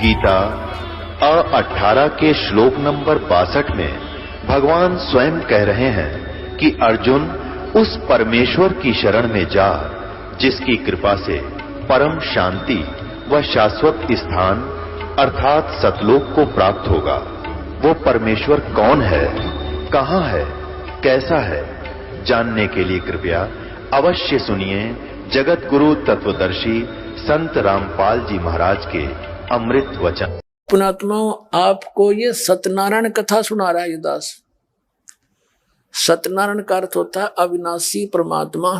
गीता 18 के श्लोक नंबर 62 में भगवान स्वयं कह रहे हैं कि अर्जुन उस परमेश्वर की शरण में जा जिसकी कृपा से परम शांति व शाश्वत स्थान अर्थात सतलोक को प्राप्त होगा। वो परमेश्वर कौन है, कहां है, कैसा है, जानने के लिए कृपया अवश्य सुनिए जगत गुरु तत्वदर्शी संत रामपाल जी महाराज के अमृत वचन। पुणात्माओं, आपको ये सत्यनारायण कथा सुना रहा है ये दास। सत्यनारायण का अर्थ होता है अविनाशी परमात्मा।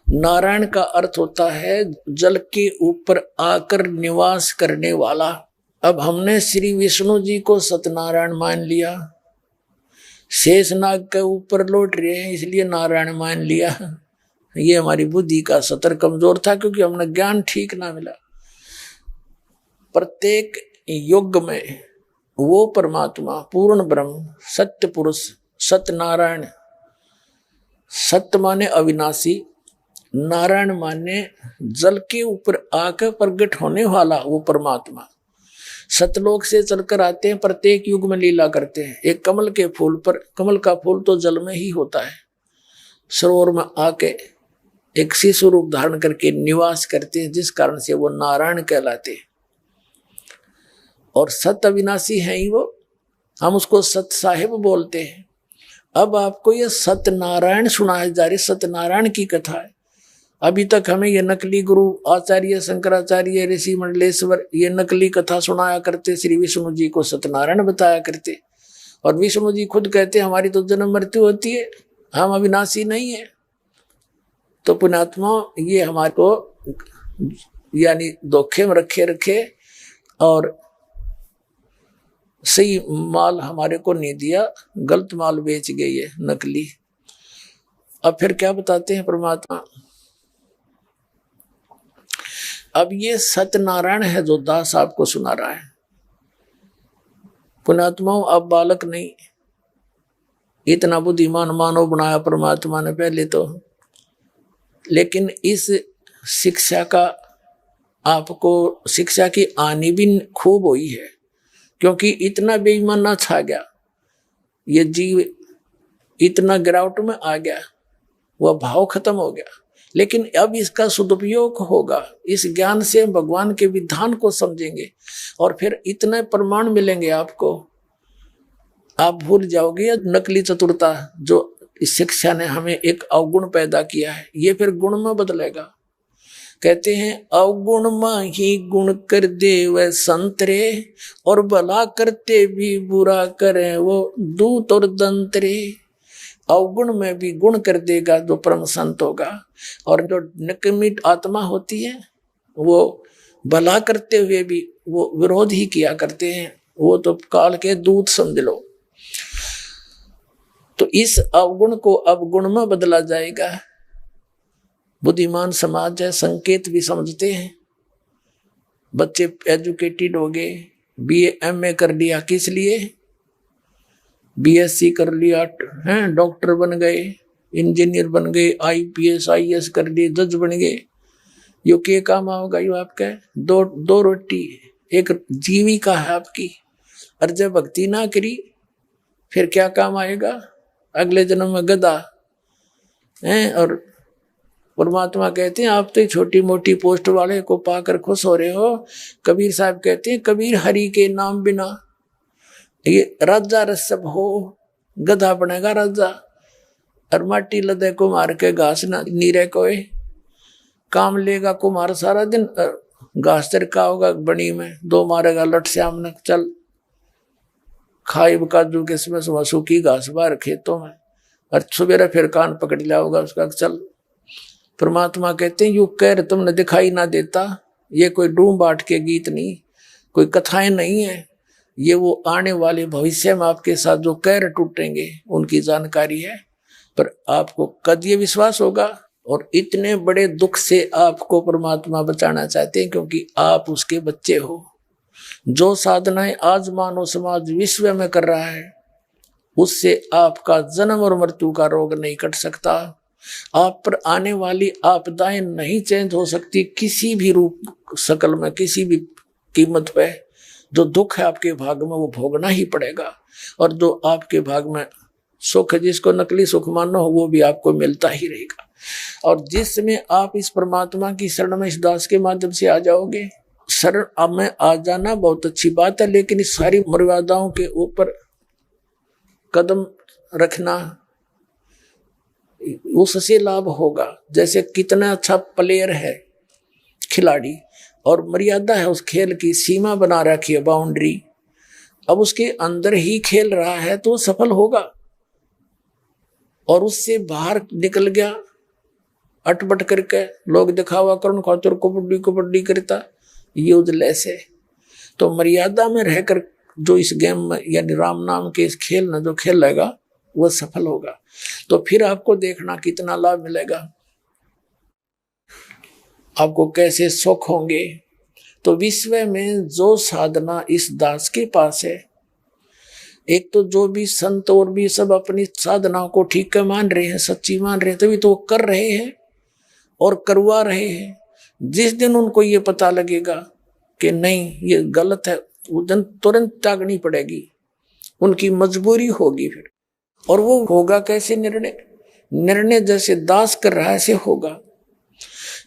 नारायण का अर्थ होता है जल के ऊपर आकर निवास करने वाला। अब हमने श्री विष्णु जी को सत्यनारायण मान लिया, शेषनाग के ऊपर लौट रहे हैं इसलिए नारायण मान लिया। ये हमारी बुद्धि का सतर कमजोर था क्योंकि हमने ज्ञान ठीक ना मिला। प्रत्येक युग में वो परमात्मा पूर्ण ब्रह्म सत्य पुरुष सत्यनारायण, सत्य माने अविनाशी, नारायण माने जल के ऊपर आकर प्रकट होने वाला वो परमात्मा सतलोक से चलकर आते हैं, प्रत्येक युग में लीला करते हैं। एक कमल के फूल पर, कमल का फूल तो जल में ही होता है, सरोवर में आके एक शिशु रूप धारण करके निवास करते हैं, जिस कारण से वो नारायण कहलाते हैं। और सत्य अविनाशी है ही वो, हम उसको सत्य साहिब बोलते हैं। अब आपको ये सत्यनारायण सुनाया जा रही, सत्यनारायण की कथा है। अभी तक हमें ये नकली गुरु आचार्य शंकराचार्य ऋषि मंडलेश्वर ये नकली कथा सुनाया करते, श्री विष्णु जी को सत्यनारायण बताया करते। और विष्णु जी खुद कहते हमारी तो जन्म मृत्यु होती है, हम अविनाशी नहीं है। तो पुण्यात्मा, ये हमारे को यानी धोखे में रखे और सही माल हमारे को नहीं दिया, गलत माल बेच गई है, नकली। अब फिर क्या बताते हैं परमात्मा। अब ये सत्यनारायण है जो दास आपको सुना रहा है। पुण्यात्माओं, अब बालक नहीं, इतना बुद्धिमान मानव बनाया परमात्मा ने पहले तो। लेकिन इस शिक्षा का आपको शिक्षा की आनी भी खूब हुई है, क्योंकि इतना बेईमाना छा गया, ये जीव इतना गिरावट में आ गया, वह भाव खत्म हो गया। लेकिन अब इसका सदुपयोग होगा, इस ज्ञान से भगवान के विधान को समझेंगे और फिर इतने प्रमाण मिलेंगे आपको, आप भूल जाओगे या नकली चतुरता जो इस शिक्षा ने हमें एक अवगुण पैदा किया है, ये फिर गुण में बदलेगा। कहते हैं अवगुण में ही गुण कर दे वह संतरे, और भला करते भी बुरा करें वो दूत और दंतरे। अवगुण में भी गुण कर देगा जो परम संत होगा, और जो निकमित आत्मा होती है वो भला करते हुए भी वो विरोध ही किया करते हैं, वो तो काल के दूत समझ लो। तो इस अवगुण को अवगुण में बदला जाएगा। बुद्धिमान समाज है, संकेत भी समझते हैं। बच्चे एजुकेटेड हो गए, बीए एमए कर लिया, किस लिए? बीएससी कर लिया है, डॉक्टर बन गए, इंजीनियर बन गए, आईपीएस आईएएस कर लिए, जज बन गए। यो क्या काम आओगा? यो आपका दो रोटी एक जीविका है आपकी। और जब भक्ति ना करी फिर क्या काम आएगा? अगले जन्म में गधा है। और परमात्मा कहते हैं आप तो छोटी मोटी पोस्ट वाले को पाकर खुश हो रहे हो। कबीर साहब कहते हैं कबीर हरि के नाम बिना ये राजा रसब हो, गधा बनेगा राजा। और माटी लदे को मार के घास ना नीरे कोई काम लेगा कुमार सारा दिन, घास तिरका होगा बनी में, दो मारेगा लट श्याम न चल खाइब काजू किसमें सूखी घास बाहर खेतों में, और सुबेरा फिर कान पकड़ लिया होगा उसका चल। परमात्मा कहते हैं यू कह तुमने दिखाई ना देता। ये कोई डूम बाट के गीत नहीं, कोई कथाएं नहीं है, ये वो आने वाले भविष्य में आपके साथ जो कैर टूटेंगे उनकी जानकारी है। पर आपको कद ये विश्वास होगा, और इतने बड़े दुख से आपको परमात्मा बचाना चाहते हैं क्योंकि आप उसके बच्चे हो। जो साधनाएं आज मानव समाज विश्व में कर रहा है उससे आपका जन्म और मृत्यु का रोग नहीं कट सकता। आप पर आने वाली आपदाएं नहीं चेंज हो सकती किसी भी रूप शकल में, किसी भी कीमत पे जो दुख है आपके भाग में वो भोगना ही पड़ेगा, और जो आपके भाग में सुख, जिसको नकली सुख मानो हो, वो भी आपको मिलता ही रहेगा। और जिस समय आप इस परमात्मा की शरण में इस दास के माध्यम से आ जाओगे, शरण अब में आ जाना बहुत अच्छी बात है, लेकिन इस सारी मर्यादाओं के ऊपर कदम रखना, उससे लाभ होगा। जैसे कितना अच्छा प्लेयर है खिलाड़ी, और मर्यादा है उस खेल की, सीमा बना रखी है, बाउंड्री, अब उसके अंदर ही खेल रहा है तो सफल होगा। और उससे बाहर निकल गया अटपट करके, लोग दिखावा करण खातिर कबड्डी कबड्डी करता, यूजलेस है। तो मर्यादा में रहकर जो इस गेम में यानी राम नाम के इस खेल में जो खेलेगा वह सफल होगा। तो फिर आपको देखना कितना लाभ मिलेगा, आपको कैसे सुख होंगे। तो विश्व में जो साधना इस दास के पास है, एक तो जो भी संत और भी सब अपनी साधना को ठीक मान रहे हैं, सच्ची मान रहे हैं, तभी तो वो कर रहे हैं और करवा रहे हैं। जिस दिन उनको ये पता लगेगा कि नहीं ये गलत है, उस दिन तुरंत त्यागनी पड़ेगी, उनकी मजबूरी होगी फिर। और वो होगा कैसे निर्णय जैसे दास कर रहा है ऐसे होगा।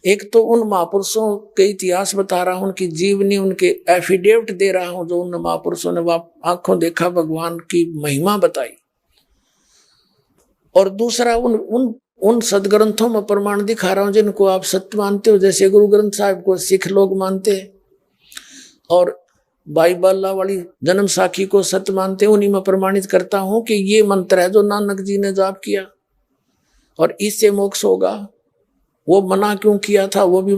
एक तो उन महापुरुषों के इतिहास बता रहा हूं, उनकी जीवनी, उनके एफिडेविट दे रहा हूं, जो उन महापुरुषों ने आंखों देखा भगवान की महिमा बताई। और दूसरा उन सदग्रंथों में प्रमाण दिखा रहा हूं जिनको आप सत्य मानते हो, जैसे गुरु ग्रंथ साहिब को सिख लोग मानते हैं और भाई बाला वाली जन्म साखी को सत्य मानते हैं। उन्हीं में प्रमाणित करता हूं कि ये मंत्र है जो नानक जी ने जाप किया और इससे मोक्ष होगा। वो मना क्यों किया था वो भी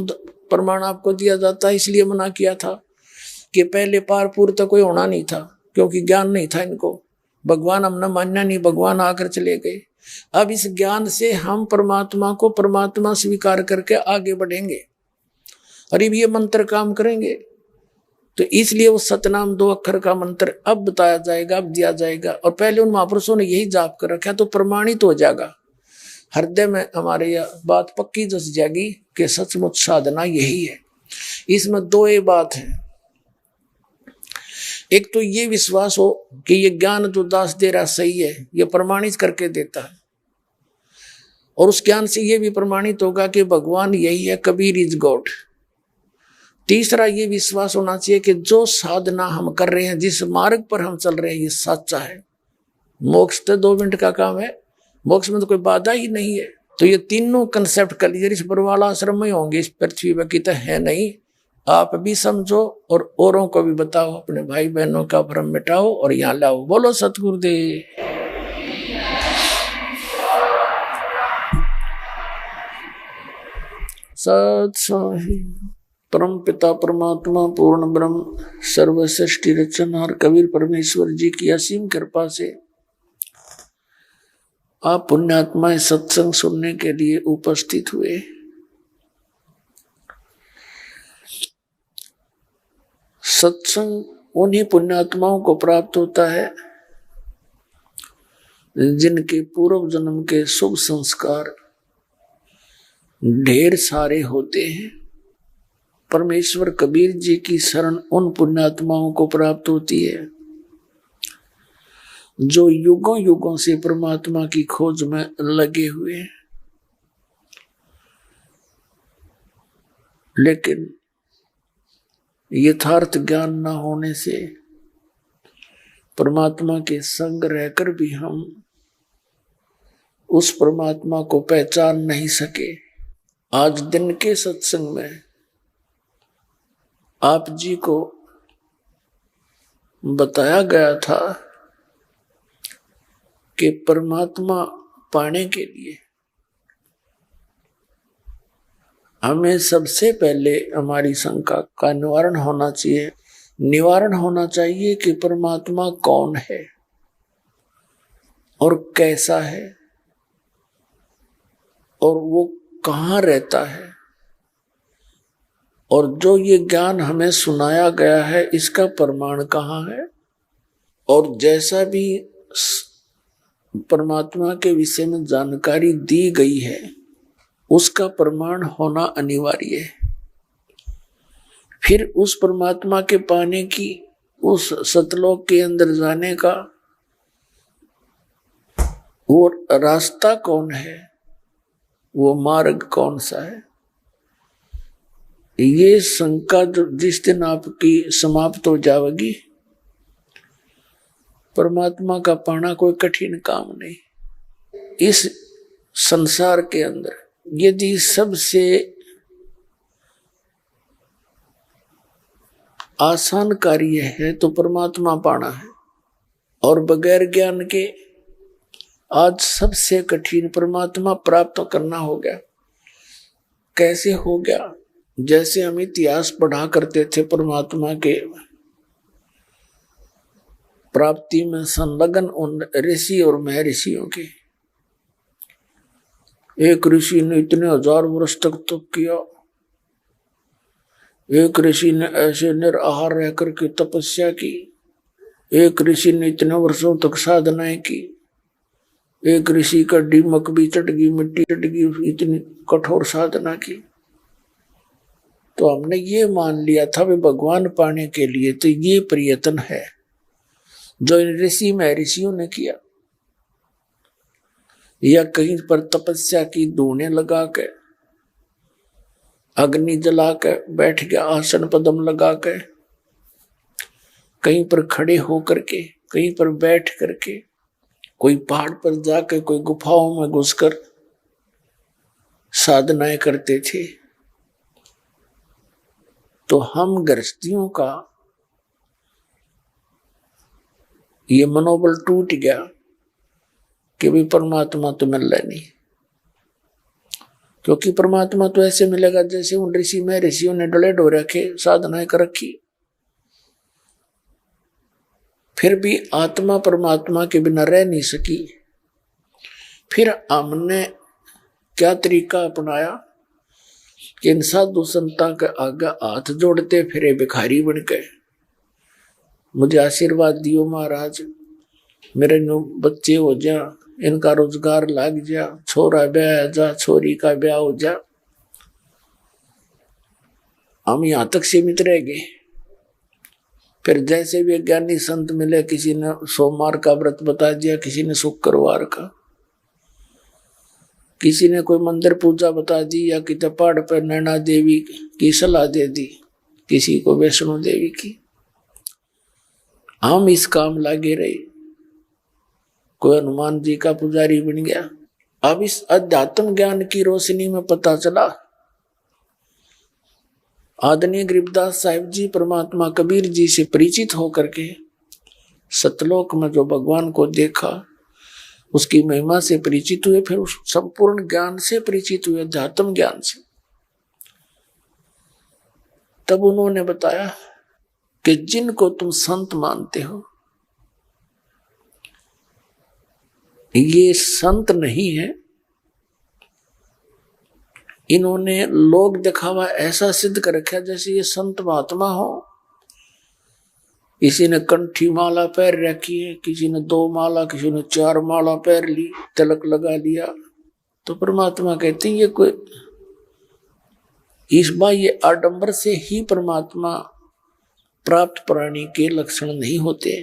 प्रमाण आपको दिया जाता है। इसलिए मना किया था कि पहले पार पूर तक कोई होना नहीं था, क्योंकि ज्ञान नहीं था इनको, भगवान हमने मानना नहीं, भगवान आकर चले गए। अब इस ज्ञान से हम परमात्मा को परमात्मा स्वीकार करके आगे बढ़ेंगे और ये मंत्र काम करेंगे। तो इसलिए वो सतनाम 2 अक्षर का मंत्र अब बताया जाएगा, अब दिया जाएगा। और पहले उन महापुरुषों ने यही जाप कर रखा, तो प्रमाणित हो जाएगा हृदय में हमारे, यह बात पक्की जस जाएगी कि सचमुच साधना यही है। इसमें 2 बात है। एक तो ये विश्वास हो कि ये ज्ञान जो दास दे रहा सही है, ये प्रमाणित करके देता है, और उस ज्ञान से ये भी प्रमाणित होगा कि भगवान यही है, कबीर इज गॉड। तीसरा ये विश्वास होना चाहिए कि जो साधना हम कर रहे हैं, जिस मार्ग पर हम चल रहे हैं, ये सच्चा है। मोक्ष तो 2 मिनट का काम है, मोक्ष में तो कोई बाधा ही नहीं है। तो ये तीनों कंसेप्ट कलियर इस बरवाला आश्रम में होंगे, इस पृथ्वी पर की तो है नहीं। आप भी समझो और औरों को भी बताओ, अपने भाई बहनों का भ्रम मिटाओ और यहाँ लाओ। बोलो सतगुरुदेव। सत साहिब परम पिता परमात्मा पूर्ण ब्रह्म सर्वसृष्टि रचनहार कबीर परमेश्वर जी की असीम कृपा से आप पुण्यात्माएं सत्संग सुनने के लिए उपस्थित हुए। सत्संग उन्हीं पुण्यात्माओं को प्राप्त होता है जिनके पूर्व जन्म के शुभ संस्कार ढेर सारे होते हैं। परमेश्वर कबीर जी की शरण उन पुण्यात्माओं को प्राप्त होती है जो युगों युगों से परमात्मा की खोज में लगे हुए हैं, लेकिन यथार्थ ज्ञान न होने से परमात्मा के संग रहकर भी हम उस परमात्मा को पहचान नहीं सके। आज दिन के सत्संग में आप जी को बताया गया था कि परमात्मा पाने के लिए हमें सबसे पहले हमारी शंका का निवारण होना चाहिए। निवारण होना चाहिए कि परमात्मा कौन है और कैसा है और वो कहाँ रहता है, और जो ये ज्ञान हमें सुनाया गया है इसका प्रमाण कहाँ है। और जैसा भी परमात्मा के विषय में जानकारी दी गई है उसका प्रमाण होना अनिवार्य है। फिर उस परमात्मा के पाने की, उस सतलोक के अंदर जाने का वो रास्ता कौन है, वो मार्ग कौन सा है, ये शंका जो जिस दिन आपकी समाप्त हो जाएगी, परमात्मा का पाना कोई कठिन काम नहीं। इस संसार के अंदर यदि सबसे आसान कार्य है तो परमात्मा पाना है, और बगैर ज्ञान के आज सबसे कठिन परमात्मा प्राप्त करना हो गया। कैसे हो गया? जैसे हम इतिहास पढ़ा करते थे परमात्मा के प्राप्ति में संलग्न उन ऋषि और महर्षियों के। एक ऋषि ने इतने 1000 वर्ष तक तप किया, एक ऋषि ने ऐसे निराहार रह करके तपस्या की, एक ऋषि ने इतने वर्षों तक साधनाएं की, एक ऋषि का दीमक भी चढ़ गई, मिट्टी चढ़ गई, इतनी कठोर साधना की। तो हमने ये मान लिया था वे भगवान पाने के लिए तो ये प्रयत्न है जो इन ऋषि महर्षियों ने किया, या कहीं पर तपस्या की, धूने लगा के, अग्नि जला के बैठ गया, आसन पदम लगा के, कहीं पर खड़े होकर के, कहीं पर बैठ करके, कोई पहाड़ पर जाकर, कोई गुफाओं में घुसकर साधनाएं करते थे। तो हम गृहस्थियों का ये मनोबल टूट गया कि भी परमात्मा तो मिल रहा नहीं, क्योंकि परमात्मा तो ऐसे मिलेगा जैसे उन ऋषि में ऋषियों ने डले डो रखे, साधनाएं कर रखी। फिर भी आत्मा परमात्मा के बिना रह नहीं सकी। फिर हमने क्या तरीका अपनाया कि इन साधु संतां के आगे हाथ जोड़ते फिरे भिखारी बन के, मुझे आशीर्वाद दियो महाराज, मेरे नो बच्चे हो जा, इनका रोजगार लग जा, छोरा ब्याह जा, छोरी का ब्याह हो जा। हम यहां तक सीमित रह गए। फिर जैसे भी ज्ञानी संत मिले, किसी ने सोमवार का व्रत बता दिया, किसी ने शुक्रवार का, किसी ने कोई मंदिर पूजा बता दी, या किसी पहाड़ पर नैना देवी की सलाह दे दी, किसी को वैष्णो देवी की। हम इस काम लगे रहे। कोई हनुमान जी का पुजारी बन गया। अब इस अध्यात्म ज्ञान की रोशनी में पता चला, आदरणीय गरीबदास साहिब जी परमात्मा कबीर जी से परिचित होकर के सतलोक में जो भगवान को देखा, उसकी महिमा से परिचित हुए, फिर उस संपूर्ण ज्ञान से परिचित हुए, अध्यात्म ज्ञान से। तब उन्होंने बताया कि जिनको तुम संत मानते हो, ये संत नहीं है। इन्होंने लोग दिखावा ऐसा सिद्ध कर रखा जैसे ये संत महात्मा हो। किसी ने कंठी माला पैर रखी है, किसी ने 2 माला, किसी ने 4 माला पैर ली, तिलक लगा लिया। तो परमात्मा कहते हैं ये कोई इस बाह्य आडंबर से ही परमात्मा प्राप्त प्राणी के लक्षण नहीं होते।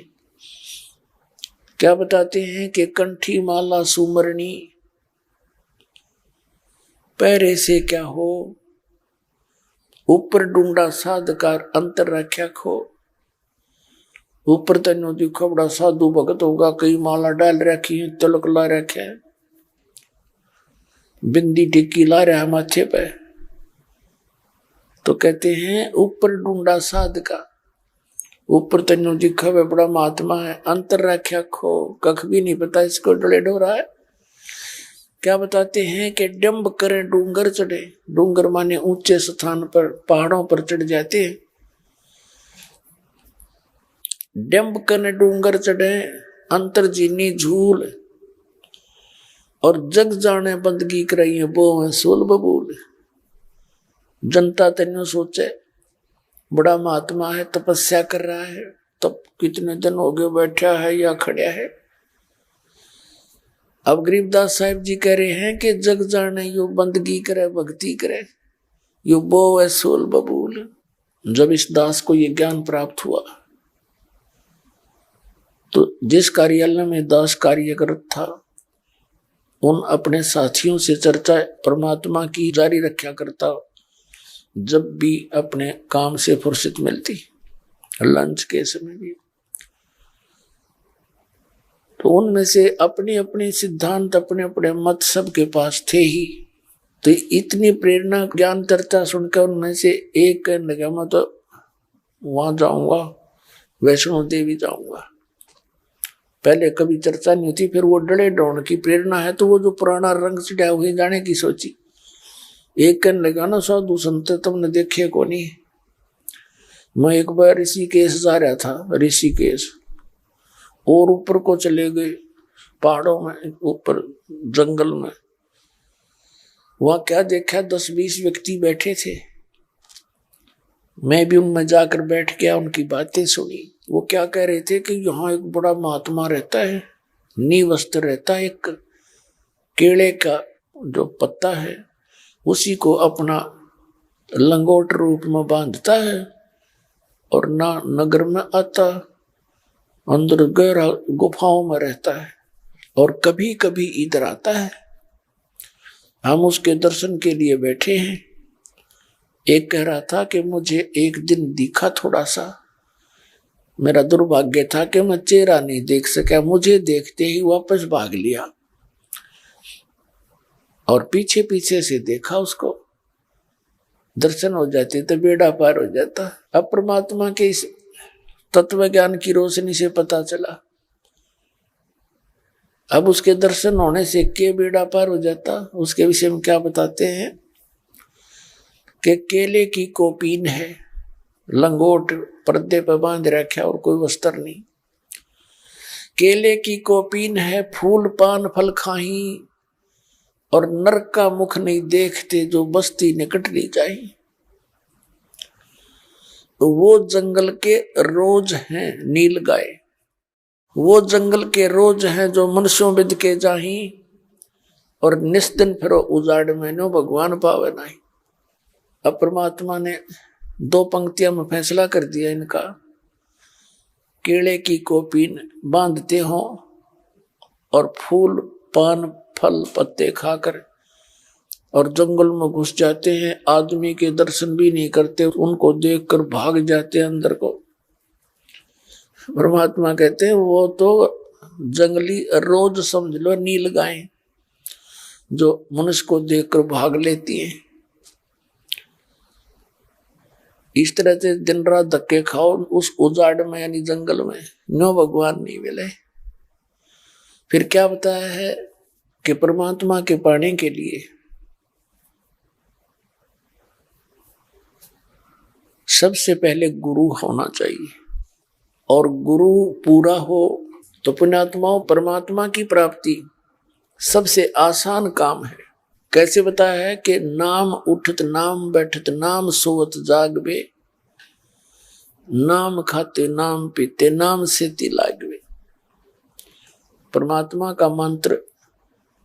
क्या बताते हैं कि कंठी माला सुमरनी पैरे से क्या हो, ऊपर डूंडा साधकार अंतर रख्या खो। ऊपर तन्नो दिखो बड़ा साधु भगत होगा, कई माला डाल रखी है, तिलक ला रखे है, बिंदी टिक्की ला रहा है माथे पे। तो कहते हैं ऊपर डूंडा साधका, ऊपर तन्नो दिखा वे बड़ा महात्मा है, अंतर रख्या खो, कख भी नहीं पता इसको डले डो रहा है। क्या बताते हैं कि डंब करें डूंगर चढ़े। डूंगर माने ऊंचे स्थान पर, पहाड़ों पर चढ़ जाते हैं। डंब करें डूंगर चढ़े, अंतर जीनी झूल, और जग जाने बंदगी कराई है वो है सोल बबूल। जनता तेनो सोचे बड़ा महात्मा है, तपस्या कर रहा है, तब कितने दिन हो गए बैठा है या खड़ा है। अब गरीबदास साहिब जी कह रहे हैं कि जग जाने यो बंदगी करे, भक्ति करे, यो बो है सोल बबूल। जब इस दास को ये ज्ञान प्राप्त हुआ तो जिस कार्यालय में दास कार्यरत था उन अपने साथियों से चर्चा परमात्मा की जारी रखा करता, जब भी अपने काम से फुर्सत मिलती, लंच के समय भी। तो उनमें से अपने अपने सिद्धांत, अपने अपने मत सबके पास थे ही। तो इतनी प्रेरणा ज्ञान चर्चा सुनकर उनमें से एक कहने लगा, मैं तो वहां जाऊंगा, वैष्णो देवी जाऊंगा। पहले कभी चर्चा नहीं होती, फिर वो डरे डोन की प्रेरणा है तो वो जो पुराना रंग चढ़ा हुए जाने की सोची। एक कहने लगा, ना साधु संत तुमने देखे को नहीं, मैं एक बार ऋषिकेश जा रहा था, ऋषिकेश, और ऊपर को चले गए पहाड़ों में, ऊपर जंगल में। वहां क्या देखा, 10-20 व्यक्ति बैठे थे। मैं भी उनमें जाकर बैठ गया, उनकी बातें सुनी। वो क्या कह रहे थे कि यहाँ एक बड़ा महात्मा रहता है, नीवस्त्र रहता है, एक केले का जो पत्ता है उसी को अपना लंगोट रूप में बांधता है और ना नगर में आता, अंदर गहरा गुफाओं में रहता है और कभी कभी इधर आता है। हम उसके दर्शन के लिए बैठे हैं। एक कह रहा था कि मुझे एक दिन दिखा थोड़ा सा, मेरा दुर्भाग्य था कि मैं चेहरा नहीं देख सका, मुझे देखते ही वापस भाग लिया और पीछे पीछे से देखा उसको। दर्शन हो जाते तो बेड़ा पार हो जाता। अब परमात्मा के इस तत्व ज्ञान की रोशनी से पता चला, अब उसके दर्शन होने से के बेड़ा पार हो जाता। उसके विषय में क्या बताते हैं कि केले की कोपीन है, लंगोट पर्दे पर बांध रखा और कोई वस्त्र नहीं। केले की कोपीन है, फूल पान फल खाही और नरक का मुख नहीं देखते, जो बस्ती निकट ली जाए। तो वो जंगल के रोज हैं नील गाय, वो जंगल के रोज हैं जो मनुष्यों विद के जाही और निस्दिन फिरो उजाड़ में नो भगवान पावे नहीं। अब परमात्मा ने 2 पंक्तियों में फैसला कर दिया इनका। केले की कोपीन बांधते हो और फूल पान फल पत्ते खाकर और जंगल में घुस जाते हैं, आदमी के दर्शन भी नहीं करते, उनको देखकर भाग जाते हैं अंदर को। परमात्मा कहते हैं वो तो जंगली रोज समझ लो नील गाय जो मनुष्य को देखकर भाग लेती हैं। इस तरह से दिन रात धक्के खाओ उस उजाड़ में यानी जंगल में, नो भगवान नहीं मिले। फिर क्या बताया है कि परमात्मा के पाने के लिए सबसे पहले गुरु होना चाहिए, और गुरु पूरा हो तो पुण्यात्माओं परमात्मा की प्राप्ति सबसे आसान काम है। कैसे बताया है कि नाम उठत नाम बैठत नाम सोवत जागवे, नाम खाते नाम पीते नाम से लागवे। परमात्मा का मंत्र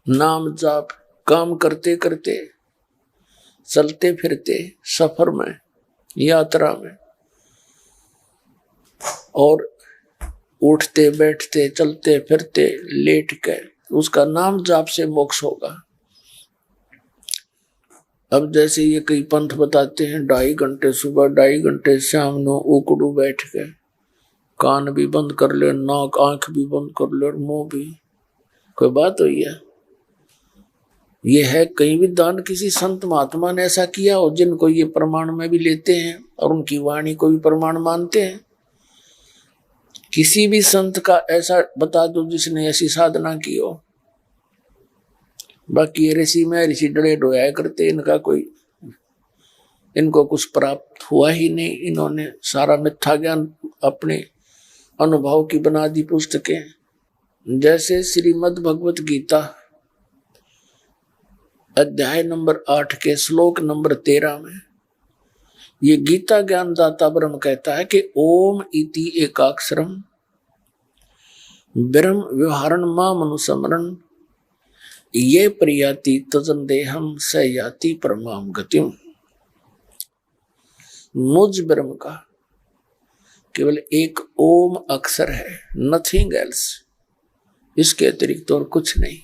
नाम जाप काम करते करते, चलते फिरते, सफर में, यात्रा में, और उठते बैठते चलते फिरते लेट कर उसका नाम जाप से मोक्ष होगा। अब जैसे ये कई पंथ बताते हैं 2.5 घंटे सुबह 2.5 घंटे शाम नो उकड़ू बैठ के, कान भी बंद कर ले, नाक आंख भी बंद कर ले और मुंह भी, कोई बात हुई है? ये है कहीं विद्वान किसी संत महात्मा ने ऐसा किया हो जिनको ये प्रमाण में भी लेते हैं और उनकी वाणी को भी प्रमाण मानते हैं। किसी भी संत का ऐसा बता दो जिसने ऐसी साधना की हो। बाकी ये ऋषि में ऋषि डरे डोया करते, इनका कोई, इनको कुछ प्राप्त हुआ ही नहीं। इन्होंने सारा मिथ्या ज्ञान अपने अनुभव की बना दी पुस्तकें। जैसे श्रीमद् भगवत गीता अध्याय नंबर 8 के श्लोक नंबर 13 में ये गीता ज्ञानदाता ब्रह्म कहता है कि ओम इति एकाक्षरम ब्रह्म व्यवहारण माम अनुसमरण ये प्रियाति तजन देहम स याति परमाम गतिम। मुझ ब्रह्म का केवल एक ओम अक्षर है, नथिंग एल्स, इसके अतिरिक्त और कुछ नहीं।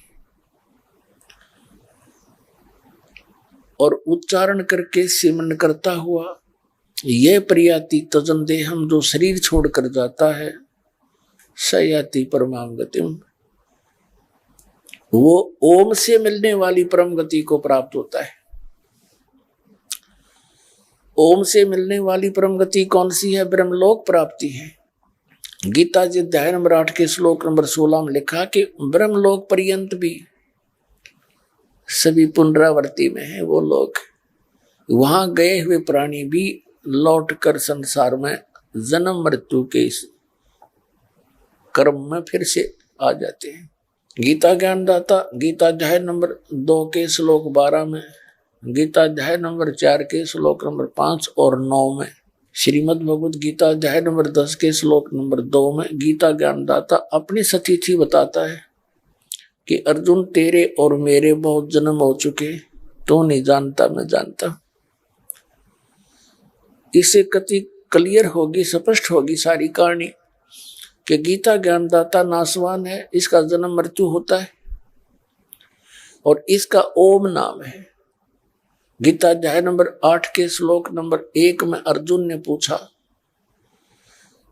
और उच्चारण करके सिमरन करता हुआ यह प्रयाति तजन देहम, जो शरीर छोड़कर जाता है, सयाति परमाम गतिम, वो ओम से मिलने वाली परम गति को प्राप्त होता है। ओम से मिलने वाली परम गति कौन सी है? ब्रह्मलोक प्राप्ति है। गीता जी अध्याय नंबर 8 के श्लोक नंबर 16 में लिखा कि ब्रह्मलोक पर्यंत भी सभी पुनरावृत्ति में है वो लोग, वहां गए हुए प्राणी भी लौटकर संसार में जन्म मृत्यु के इस कर्म में फिर से आ जाते हैं। गीता ज्ञानदाता गीता अध्याय नंबर 2 के श्लोक 12 में, गीता अध्याय नंबर 4 के श्लोक नंबर 5 और 9 में, श्रीमद् भगवद गीता अध्याय नंबर 10 के श्लोक नंबर 2 में गीता ज्ञानदाता अपनी सतिथि बताता है कि अर्जुन तेरे और मेरे बहुत जन्म हो चुके, तो नहीं जानता मैं जानता। इससे कति क्लियर होगी, स्पष्ट होगी सारी कहानी कि गीता ज्ञानदाता नासवान है, इसका जन्म मृत्यु होता है और इसका ओम नाम है। गीता अध्याय नंबर 8 के श्लोक नंबर 1 में अर्जुन ने पूछा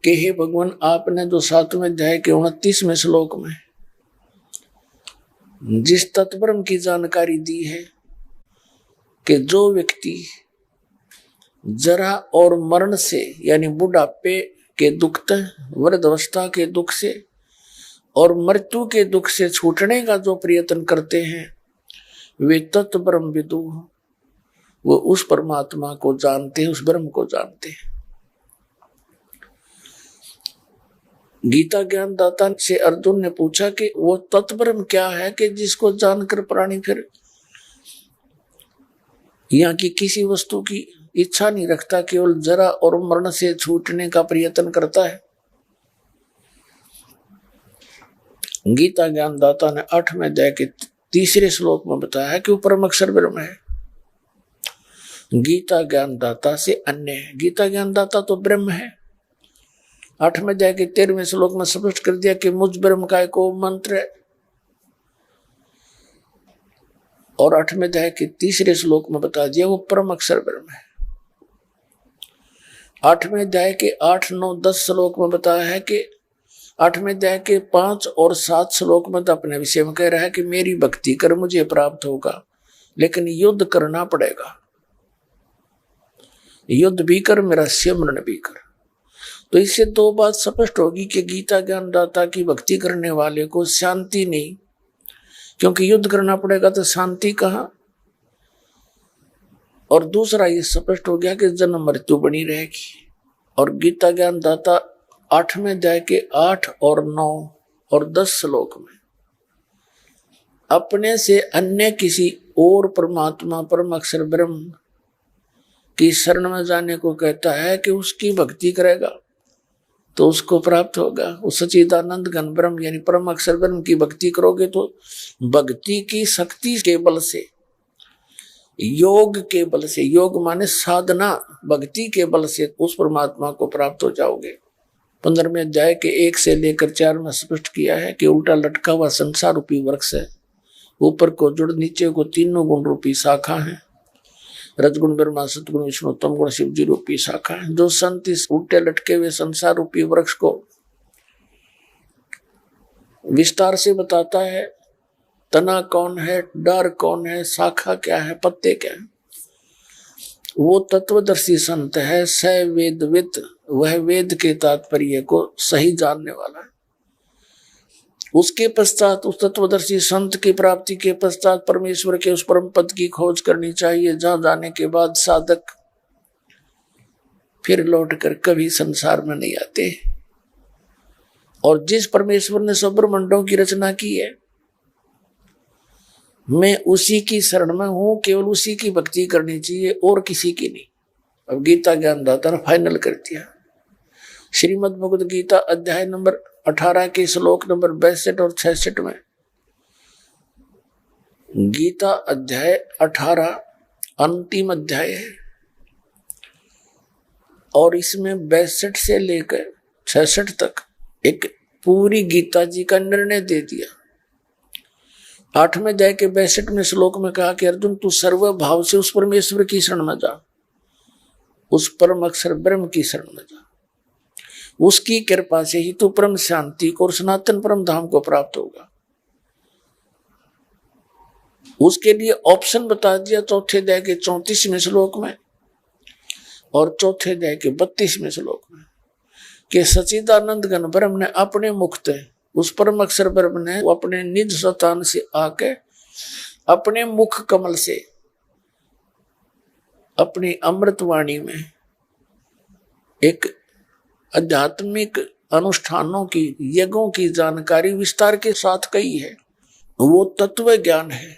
कि हे भगवान, आपने जो 7वें अध्याय के 29वें श्लोक में जिस तत्ब्रह्म की जानकारी दी है कि जो व्यक्ति जरा और मरण से यानी बुढ़ापे के दुख, वृद्धावस्था के दुख से और मृत्यु के दुख से छूटने का जो प्रयत्न करते हैं, वे तत्व ब्रह्म विदु, वो उस परमात्मा को जानते हैं, उस ब्रह्म को जानते हैं। गीता ज्ञानदाता से अर्जुन ने पूछा कि वो तत्व ब्रह्म क्या है कि जिसको जानकर प्राणी फिर यहाँ की किसी वस्तु की इच्छा नहीं रखता, केवल जरा और मरण से छूटने का प्रयत्न करता है। गीता ज्ञानदाता ने 8वें अध्याय के 3 श्लोक में बताया है कि वो परम अक्षर ब्रह्म है, गीता ज्ञानदाता से अन्य है। गीता ज्ञानदाता तो ब्रह्म है। 8वें अध्याय के 13वें श्लोक में स्पष्ट कर दिया कि मुझ ब्रह्म का एक ओम मंत्र है। और 8वें अध्याय के 3 श्लोक में बता दिया वो परम अक्षर ब्रह्म है। 8वें अध्याय के 8, 9, 10 श्लोक में बताया है कि 8वें अध्याय के 5 और 7 श्लोक में तो अपने विषय में कह रहा है कि मेरी भक्ति कर मुझे प्राप्त होगा, लेकिन युद्ध करना पड़ेगा, युद्ध भी कर, मेरा सिमरन भी कर। तो इससे 2 बात स्पष्ट होगी कि गीता ज्ञानदाता की भक्ति करने वाले को शांति नहीं, क्योंकि युद्ध करना पड़ेगा तो शांति कहाँ। और दूसरा ये स्पष्ट हो गया कि जन्म मृत्यु बनी रहेगी। और गीता ज्ञानदाता 8वें अध्याय के 8 और 9 और 10 श्लोक में अपने से अन्य किसी और परमात्मा परम अक्षर ब्रह्म की शरण में जाने को कहता है कि उसकी भक्ति करेगा तो उसको प्राप्त होगा। उस सच्चिदानंद घन ब्रह्म यानी परम अक्षर ब्रह्म की भक्ति करोगे तो भक्ति की शक्ति के बल से, योग के बल से, योग माने साधना, भक्ति के बल से उस परमात्मा को प्राप्त हो जाओगे। 15वें अध्याय के 1 से लेकर 4 में स्पष्ट किया है कि उल्टा लटका हुआ संसार रूपी वृक्ष है, ऊपर को जुड़ नीचे को तीनों गुण रूपी शाखा है, रजगुण ब्रह्मा सतगुण विष्णु तम गुण शिव जी रूपी शाखा है। जो संत इस उल्टे लटके हुए संसार रूपी वृक्ष को विस्तार से बताता है, तना कौन है, डार कौन है, शाखा क्या है, पत्ते क्या है, वो तत्वदर्शी संत है, स वेदविद, वह वेद के तात्पर्य को सही जानने वाला है। उसके पश्चात उस तत्वदर्शी संत की प्राप्ति के पश्चात परमेश्वर के उस परम पद की खोज करनी चाहिए, जहां जाने के बाद साधक फिर लौटकर कभी संसार में नहीं आते। और जिस परमेश्वर ने सब ब्रह्मांडों की रचना की है, मैं उसी की शरण में हूं, केवल उसी की भक्ति करनी चाहिए और किसी की नहीं। अब गीता ज्ञानदाता ने फाइनल कर दिया। श्रीमद् भगवद गीता अध्याय नंबर 18 के श्लोक नंबर 62 और 66 में, गीता अध्याय 18 अंतिम अध्याय है। और इसमें 62 से लेकर 66 तक एक पूरी गीता जी का निर्णय दे दिया। 8वें अध्याय के 62वें श्लोक में कहा कि अर्जुन तू सर्व भाव से उस परमेश्वर की शरण में जा, उस परम अक्षर ब्रह्म की शरण में जा, उसकी कृपा से ही तू परम शांति को और सनातन परम धाम को प्राप्त होगा। उसके लिए ऑप्शन बता दिया चौथे अध्याय के 34वें श्लोक में और चौथे अध्याय के 32वें श्लोक में कि सच्चिदानंद घन ब्रह्म ने अपने मुख से, उस परम अक्षर ब्रह्म ने अपने निज स्थान से आके अपने मुख कमल से अपनी अमृतवाणी में एक आध्यात्मिक अनुष्ठानों की, यज्ञों की जानकारी विस्तार के साथ कही है। वो तत्व ज्ञान है।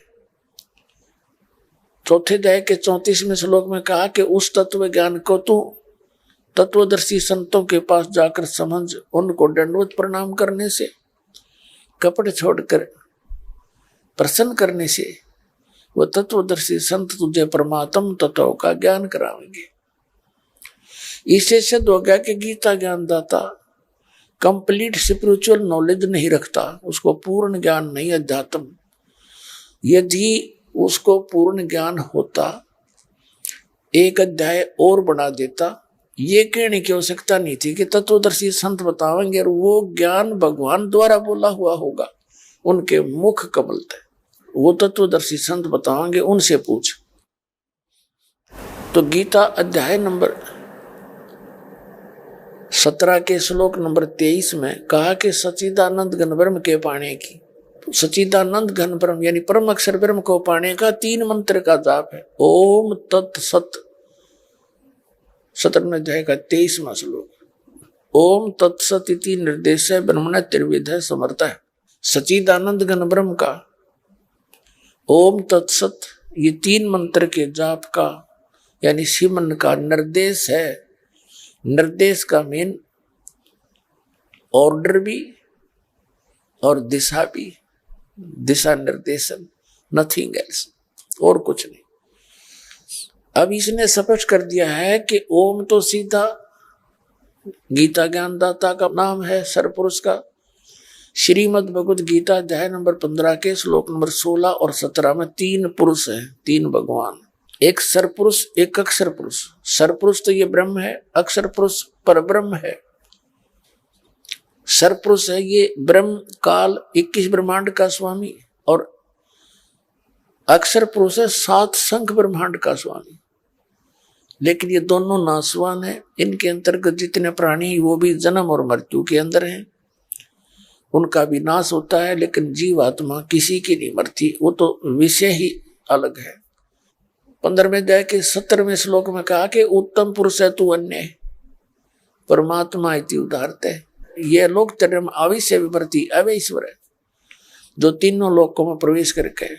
चौथे अध्याय के 34वें श्लोक में कहा कि उस तत्व ज्ञान को तू तत्वदर्शी संतों के पास जाकर समझ, उनको दंडवत प्रणाम करने से, कपट छोड़कर प्रसन्न करने से वो तत्वदर्शी संत तुझे परमात्म तत्व का ज्ञान कराएंगे। इससे सिद्ध हो गया कि गीता ज्ञानदाता कंप्लीट स्पिरिचुअल नॉलेज नहीं रखता, उसको पूर्ण ज्ञान नहीं अध्यात्म। यदि उसको पूर्ण ज्ञान होता एक अध्याय और बढ़ा देता। ये कहने की आवश्यकता नहीं थी कि तत्वदर्शी संत बताएंगे और वो ज्ञान भगवान द्वारा बोला हुआ होगा, उनके मुख कमल थे, वो तत्वदर्शी संत बताएंगे, उनसे पूछ। तो गीता अध्याय नंबर 17 के श्लोक नंबर 23 में कहा कि सच्चिदानंद घन ब्रह्म के पाने की, सच्चिदानंद घन ब्रह्म यानी परम अक्षर ब्रह्म को पाने का 3 मंत्र का जाप है। ओम तत्सत, 17वें अध्याय का 23वां श्लोक। ओम तत्सत इति निर्देश ब्रह्मण त्रिविध समर्थ है। सच्चिदानंद घन ब्रह्म का ओम तत्सत ये 3 मंत्र के जाप का यानी सिमरन का निर्देश है। निर्देश का मेन ऑर्डर भी और दिशा भी, दिशा निर्देशन, नथिंग एल्स, और कुछ नहीं। अब इसने स्पष्ट कर दिया है कि ओम तो सीधा गीता ज्ञानदाता का नाम है, सरपुरुष का। श्रीमद् भगवद गीता अध्याय नंबर 15 के श्लोक नंबर 16 और 17 में 3 पुरुष हैं, 3 भगवान, एक सरपुरुष एक अक्षर पुरुष। सरपुरुष तो ये ब्रह्म है, अक्षर पुरुष पर ब्रह्म है। सरपुरुष है ये ब्रह्म काल 21 ब्रह्मांड का स्वामी और अक्षर पुरुष है 7 संख्य ब्रह्मांड का स्वामी। लेकिन ये दोनों नासवान है। इनके अंतर्गत जितने प्राणी वो भी जन्म और मृत्यु के अंदर हैं, उनका भी नाश होता है, लेकिन जीव आत्मा किसी की नहीं मरती, वो तो विषय ही अलग है। 15वें अध्याय के 17वें श्लोक में कहा कि उत्तम पुरुष है तू अन्य, परमात्मा इति उदाहरते। ये लोक धर्म आविष्य विवर्ती अवैश्वर है, जो तीनों लोकों में प्रवेश करके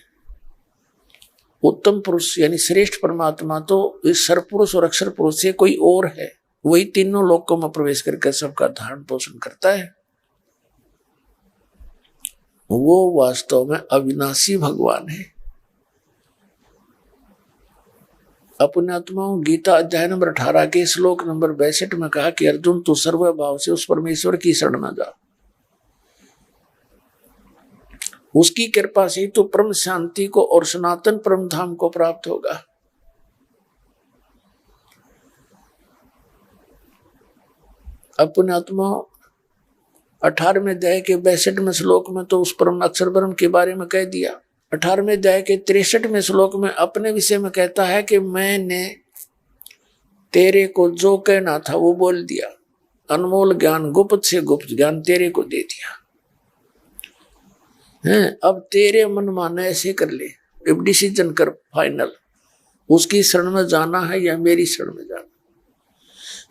उत्तम पुरुष यानी श्रेष्ठ परमात्मा तो इस सरपुरुष और अक्षर पुरुष से कोई और है, वही तीनों लोकों में प्रवेश करके सबका धारण पोषण करता है। वो वास्तव में अविनाशी भगवान है। अपने आत्माओं गीता अध्याय नंबर 18 के श्लोक नंबर 62 में कहा कि अर्जुन तू सर्व भाव से उस परमेश्वर की शरण में जा, उसकी कृपा से तो परम शांति को और सनातन परम धाम को प्राप्त होगा। अपने आत्मा 18वें अध्याय के 62वें श्लोक में तो उस परम अक्षर ब्रह्म के बारे में कह दिया। 18वें अध्याय के 63वें श्लोक में अपने विषय में कहता है कि मैंने तेरे को जो कहना था वो बोल दिया, अनमोल ज्ञान गुप्त से गुप्त ज्ञान तेरे को दे दिया है। अब तेरे मन माने ऐसे कर ले, अब डिसीजन कर फाइनल, उसकी शरण में जाना है या मेरी शरण में जाना।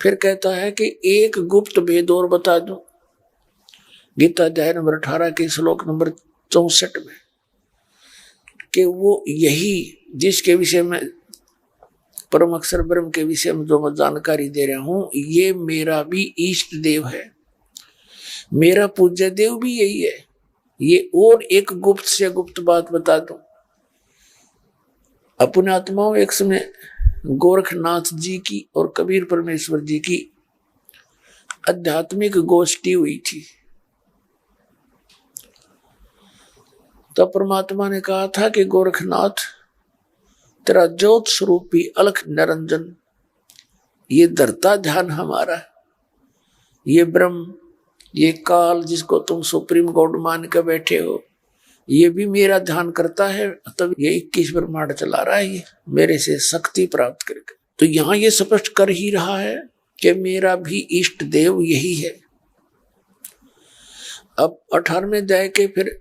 फिर कहता है कि एक गुप्त भेद और बता दूं, गीता अध्याय नंबर 18 के श्लोक नंबर 64 में, कि वो यही जिसके विषय में परम अक्षर ब्रह्म के विषय में जो मैं जानकारी दे रहा हूं, ये मेरा भी इष्ट देव है, मेरा पूज्य देव भी यही है। ये और एक गुप्त से गुप्त बात बता दूं, अपने आत्माओं एक समय गोरखनाथ जी की और कबीर परमेश्वर जी की आध्यात्मिक गोष्ठी हुई थी। तब परमात्मा ने कहा था कि गोरखनाथ, तेरा ज्योत स्वरूपी अलख निरंजन ये धरता ध्यान हमारा, ये ब्रह्म, ये काल जिसको तुम सुप्रीम गॉड मान के बैठे हो, ये भी मेरा ध्यान करता है। तब ये 21 ब्रह्मांड चला रहा है, ये मेरे से शक्ति प्राप्त करके। तो यहां ये स्पष्ट कर ही रहा है कि मेरा भी इष्ट देव यही है। अब 18वें अध्याय के फिर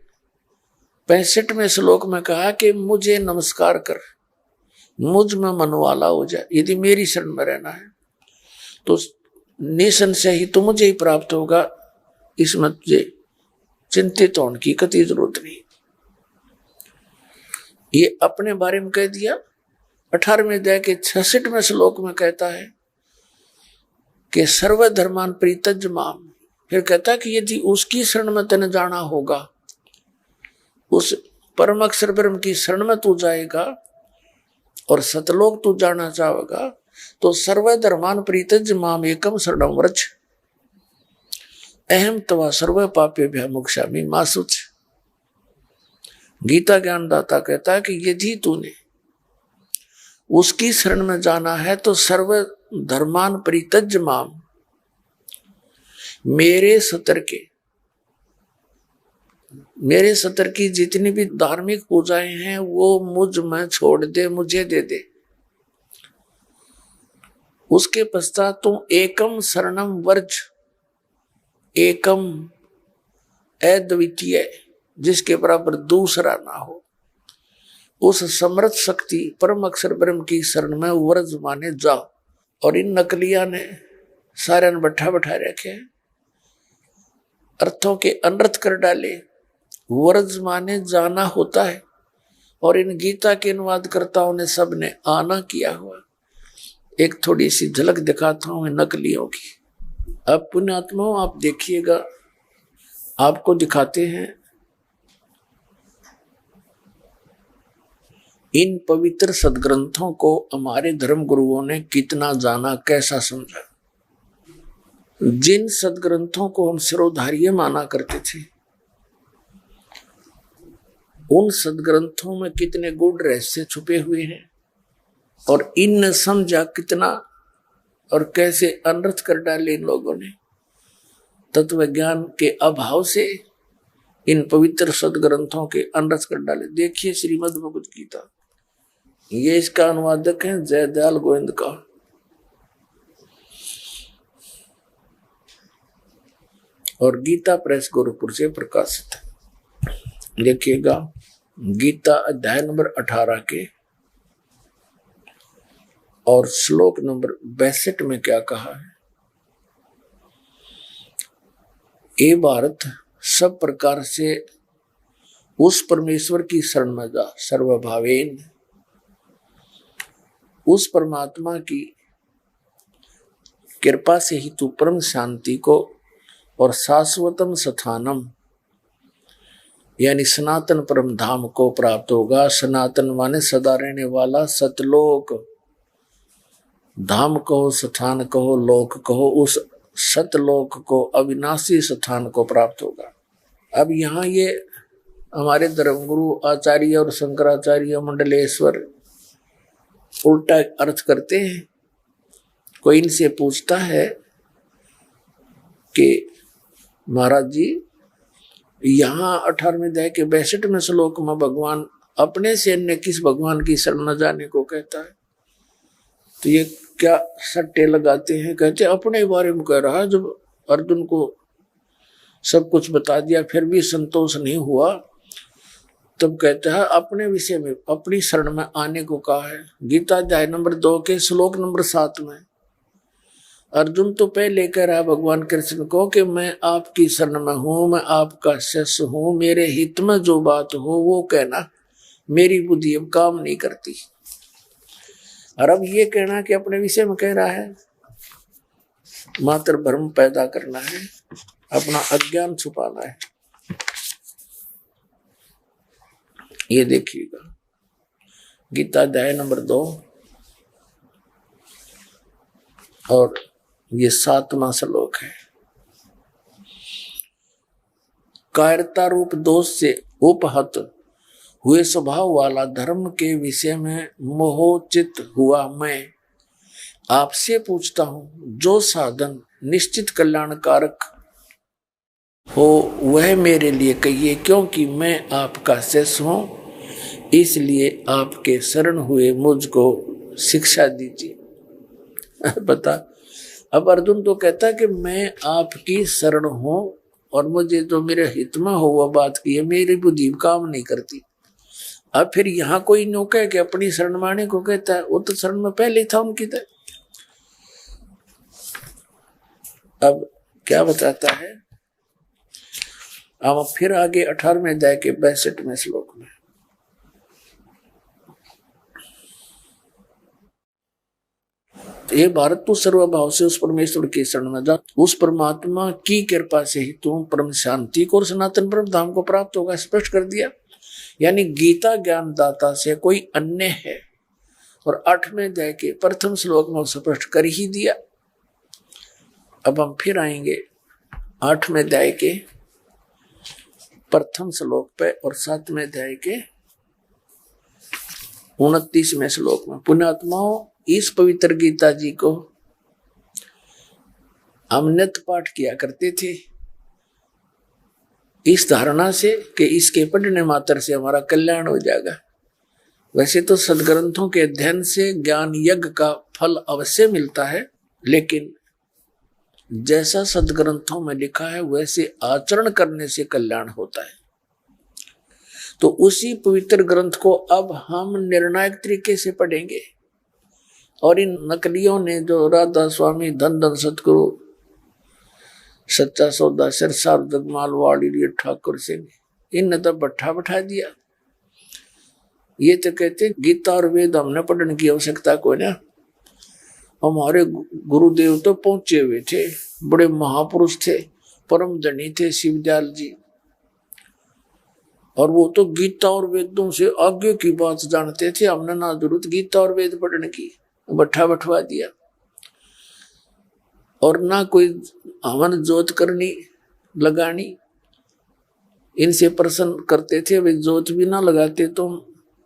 65वें श्लोक में कहा कि मुझे नमस्कार कर, मुझ में मनवाला हो जाए। यदि मेरी शरण में रहना है तो निसंशय ही तो मुझे ही प्राप्त होगा, इसमें तुझे चिंतित होने की कतई जरूरत नहीं। ये अपने बारे में कह दिया। 18वें अध्याय के 66वें श्लोक में कहता है कि सर्वधर्मान परित्यज्य माम। फिर कहता है कि यदि उसकी शरण में तेने जाना होगा, उस परम अक्षर ब्रह्म की शरण में तू जाएगा और सतलोक तू जाना चाहेगा, तो सर्वधर्मान परित्यज्य माम एकम शरणं व्रज अहम तवा सर्व पापेभ्यः मोक्षामि मा शुच। गीता ज्ञानदाता कहता है कि यदि तूने उसकी शरण में जाना है तो सर्व धर्मान परित्यज्य माम, मेरे सतर की जितनी भी धार्मिक पूजाएं हैं वो मुझ में छोड़ दे, मुझे दे दे। उसके पश्चात तुम एकम शरणम वर्ज, एकम अद्वितीय जिसके बराबर दूसरा ना हो, उस समर्थ शक्ति परम अक्षर ब्रह्म की शरण में वर्ज माने जाओ। और इन नकलिया ने सारे बैठा रखे, अर्थों के अनर्थ कर डाले। वर्ज माने जाना होता है, और इन गीता के अनुवादकर्ताओं ने सब ने आना किया हुआ। एक थोड़ी सी झलक दिखाता हूं नकलियों की। अब पुण्यात्माओं आप देखिएगा, आपको दिखाते हैं इन पवित्र सदग्रंथों को हमारे धर्म गुरुओं ने कितना जाना, कैसा समझा। जिन सदग्रंथों को हम सिरोधार्य माना करते थे, उन सदग्रंथों में कितने गूढ़ रहस्य छुपे हुए हैं, और इन समझा कितना और कैसे अनर्थ कर डाले इन लोगों ने। तत्व ज्ञान के अभाव से इन पवित्र सदग्रंथों के अनर्थ कर डाले। देखिए श्रीमद् भगवद गीता, ये इसका अनुवादक है जयदयाल गोविंद का। और गीता प्रेस गोरखपुर से प्रकाशित है। देखिएगा गीता अध्याय नंबर 18 के और श्लोक नंबर 62 में क्या कहा है। ए भारत, सब प्रकार से उस परमेश्वर की शरण में जा, सर्वभावेन, उस परमात्मा की कृपा से ही तू परम शांति को और शाश्वतम स्थानम यानी सनातन परम धाम को प्राप्त होगा। सनातन माने सदा रहने वाला, सतलोक, धाम कहो, स्थान कहो, लोक कहो, उस सतलोक को, अविनाशी स्थान को प्राप्त होगा। अब यहाँ ये हमारे धर्मगुरु आचार्य और शंकराचार्य मंडलेश्वर उल्टा अर्थ करते हैं। कोई इनसे पूछता है कि महाराज जी, यहाँ 18वें अध्याय के 62वें श्लोक में भगवान अपने से अन्य किस भगवान की शरण न जाने को कहता है, तो ये क्या सट्टे लगाते हैं। कहते अपने बारे में कह रहा है। जब अर्जुन को सब कुछ बता दिया फिर भी संतोष नहीं हुआ, तब कहता है अपने विषय में, अपनी शरण में आने को कहा है। गीता अध्याय नंबर 2 के श्लोक नंबर 7 में अर्जुन तो पहले कह रहा है भगवान कृष्ण को कि मैं आपकी शरण में हूं, मैं आपका शिष्य हूं, मेरे हित में जो बात हो वो कहना, मेरी बुद्धि अब काम नहीं करती। और अब ये कहना कि अपने विषय में कह रहा है, मात्र भ्रम पैदा करना है, अपना अज्ञान छुपाना है। ये देखिएगा गीता अध्याय नंबर 2 और ये 7वां श्लोक है। कायरता रूप दोष से उपहत हुए स्वभाव वाला धर्म के विषय में मोहचित हुआ मैं आपसे पूछता हूं, जो साधन निश्चित कल्याणकारक हो वह मेरे लिए कहिए, क्योंकि मैं आपका शिष्य हूं, इसलिए आपके शरण हुए मुझको शिक्षा दीजिए। बता, अब अर्जुन तो कहता कि मैं आपकी शरण हूं और मुझे जो मेरे हित में हो वह बात की है, मेरी बुद्धि काम नहीं करती। अब फिर यहाँ कोई नौका है कि अपनी शरण माने को कहता है, वो तो शरण में पहले था उनकी तरह। अब क्या बताता है, अब फिर आगे 18वें अध्याय के 62वें श्लोक में, हे भारत, तू सर्वभाव से उस परमेश्वर के शरण में जा, उस परमात्मा की कृपा से ही तू परम शांति को और सनातन परम धाम को प्राप्त होगा। स्पष्ट कर दिया, यानी गीता ज्ञान दाता से कोई अन्य है, और 8वें अध्याय के प्रथम श्लोक में स्पष्ट कर ही दिया। अब हम फिर आएंगे 8वें अध्याय के प्रथम श्लोक पे और 7वें अध्याय के 29वें श्लोक में। पुण्यात्माओं, इस पवित्र गीता जी को हम नित्य पाठ किया करते थे, इस धारणा से कि इसके पढ़ने मात्र से हमारा कल्याण हो जाएगा। वैसे तो सदग्रंथों के अध्ययन से ज्ञान यज्ञ का फल अवश्य मिलता है, लेकिन जैसा सदग्रंथों में लिखा है वैसे आचरण करने से कल्याण होता है। तो उसी पवित्र ग्रंथ को अब हम निर्णायक तरीके से पढ़ेंगे, और इन नकलियों ने जो राधा स्वामी, धन धन सतगुरु, सच्चा सौदा, सिरसार जगमाल वाड़ी, ठाकुर सिंह, इनने तो भट्ठा बैठा दिया। ये तो कहते गीता और वेद हमने पढ़ने की आवश्यकता कोई ना, हमारे गुरुदेव तो पहुंचे हुए थे, बड़े महापुरुष थे, परम धनी थे शिवदयाल जी, और वो तो गीता और वेदों से आगे की बात जानते थे। हमने ना जरूरत गीता और वेद पढ़ने की, भट्ठा बैठवा दिया। और ना कोई हवन जोत करनी लगानी, इनसे प्रसन्न करते थे। वे जोत भी ना लगाते तो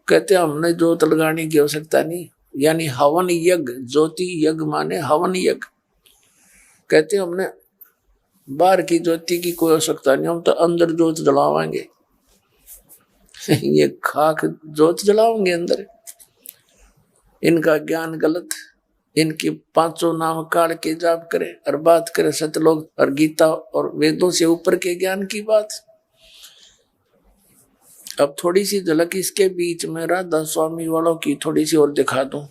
कहते हमने जोत लगाने की आवश्यकता नहीं, यानी हवन यज्ञ, ज्योति यज्ञ माने हवन यज्ञ। कहते हमने बाहर की ज्योति की कोई आवश्यकता नहीं, हम तो अंदर जोत जलावाएंगे। ये खाक जोत जलाओगे अंदर। इनका ज्ञान गलत, इनकी 500 नाम काल के जाप करे और बात करे सतलोक और गीता और वेदों से ऊपर के ज्ञान की बात। अब थोड़ी सी झलक इसके बीच में राधा स्वामी वालों की थोड़ी सी और दिखा दूं,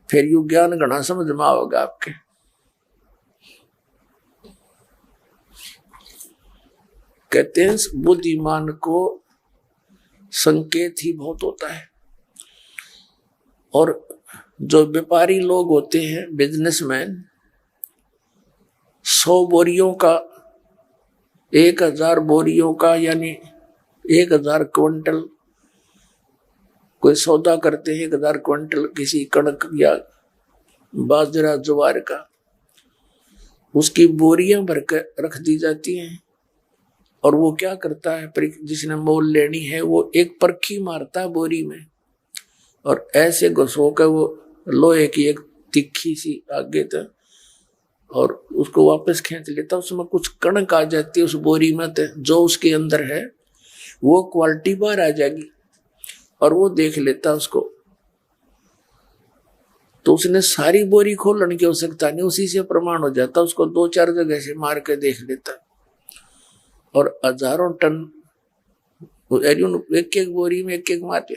फिर यू ज्ञान घना समझ में आओगे आपके। कहते हैं बुद्धिमान को संकेत ही बहुत होता है, और जो व्यापारी लोग होते हैं, बिजनेसमैन, 100 बोरियों का, 1000 बोरियों का, यानी 1000 क्विंटल कोई सौदा करते हैं, 1000 क्विंटल किसी कणक या बाजरा ज्वार का, उसकी बोरियां भरकर रख दी जाती हैं। और वो क्या करता है, जिसने मोल लेनी है वो एक परखी मारता है बोरी में, और ऐसे घुसो कर वो लोहे की एक तिखी सी आगे तक, और उसको वापस खींच लेता। उसमें कुछ कणक आ जाती है उस बोरी में, जो उसके अंदर है वो क्वालिटी बाहर आ जाएगी, और वो देख लेता उसको। तो उसने सारी बोरी खोलने की आवश्यकता नहीं, उसी से प्रमाण हो जाता। उसको 2-4 जगह से मार के देख लेता, और हजारों टन एक एक बोरी में एक मार के,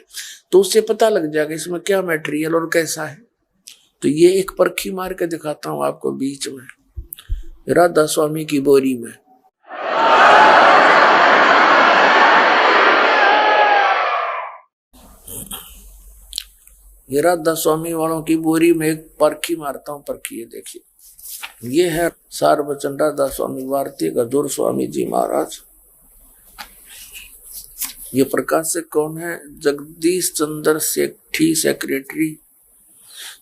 तो उससे पता लग जाएगा इसमें क्या मटेरियल और कैसा है। तो ये एक परखी मार के दिखाता हूं आपको बीच में, राधा स्वामी की बोरी में। ये राधा स्वामी वालों की बोरी में एक परखी मारता हूं, परखी ये देखिए, ये है सारवचन राधा स्वामी भारती गदुर स्वामी जी महाराज। ये प्रकाशक कौन है? जगदीश चंद्र सेठी सेक्रेटरी,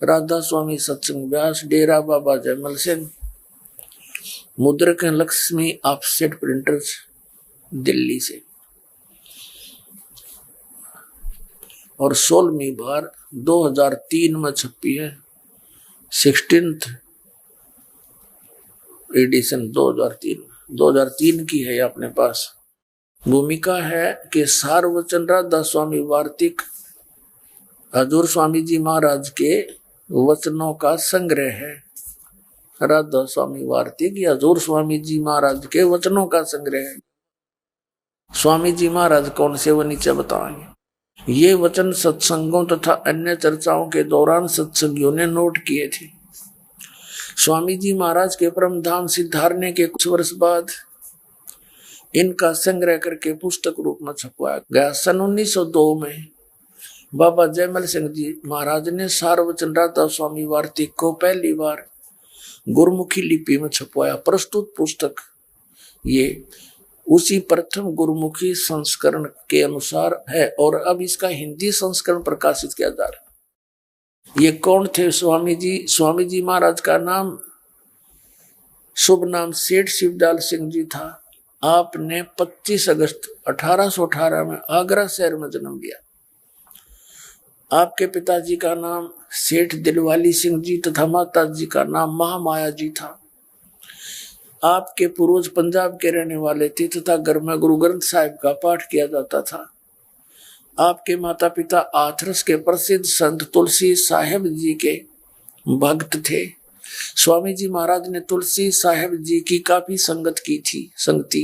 राधा स्वामी सत्संग व्यास, डेरा बाबा जयमल सिंह, मुद्रक लक्ष्मी ऑफसेट प्रिंटर्स दिल्ली से। और 16वीं बार 2003 में छपी है, 16th एडिशन 2003 की है अपने पास। भूमिका है कि सारवचन राधा स्वामी वार्तिक हजूर स्वामी जी महाराज के वचनों का संग्रह है। राधा स्वामी वार्तिक या हजूर स्वामी जी महाराज के वचनों का संग्रह है। स्वामी जी महाराज कौन से वो नीचे बताएंगे। ये वचन सत्संगों तथा अन्य चर्चाओं के दौरान सत्संगियों ने नोट किए थे। स्वामी जी महाराज के परम धाम सिद्धारने के कुछ वर्ष बाद इनका संग्रह करके पुस्तक रूप में छपवाया गया। सन 1902 में बाबा जयमल सिंह जी महाराज ने सारवचन राधा स्वामी वार्तिक को पहली बार गुरुमुखी लिपि में छपवाया। प्रस्तुत पुस्तक ये उसी प्रथम गुरुमुखी संस्करण के अनुसार है और अब इसका हिंदी संस्करण प्रकाशित किया जा रहा है। ये कौन थे स्वामी जी? स्वामी जी महाराज का नाम, शुभ नाम सेठ शिवदयाल सिंह जी था। आपने 25 अगस्त 1818 में आगरा शहर में जन्म लिया। आपके पिताजी का नाम सेठ दिलवाली सिंह जी तथा माता जी का नाम महामाया जी था। आपके पूर्वज पंजाब के रहने वाले थे तथा घर में गुरु ग्रंथ साहिब का पाठ किया जाता था। आपके माता पिता आथरस के प्रसिद्ध संत तुलसी साहेब जी के भक्त थे। स्वामी जी महाराज ने तुलसी साहेब जी की काफी संगति।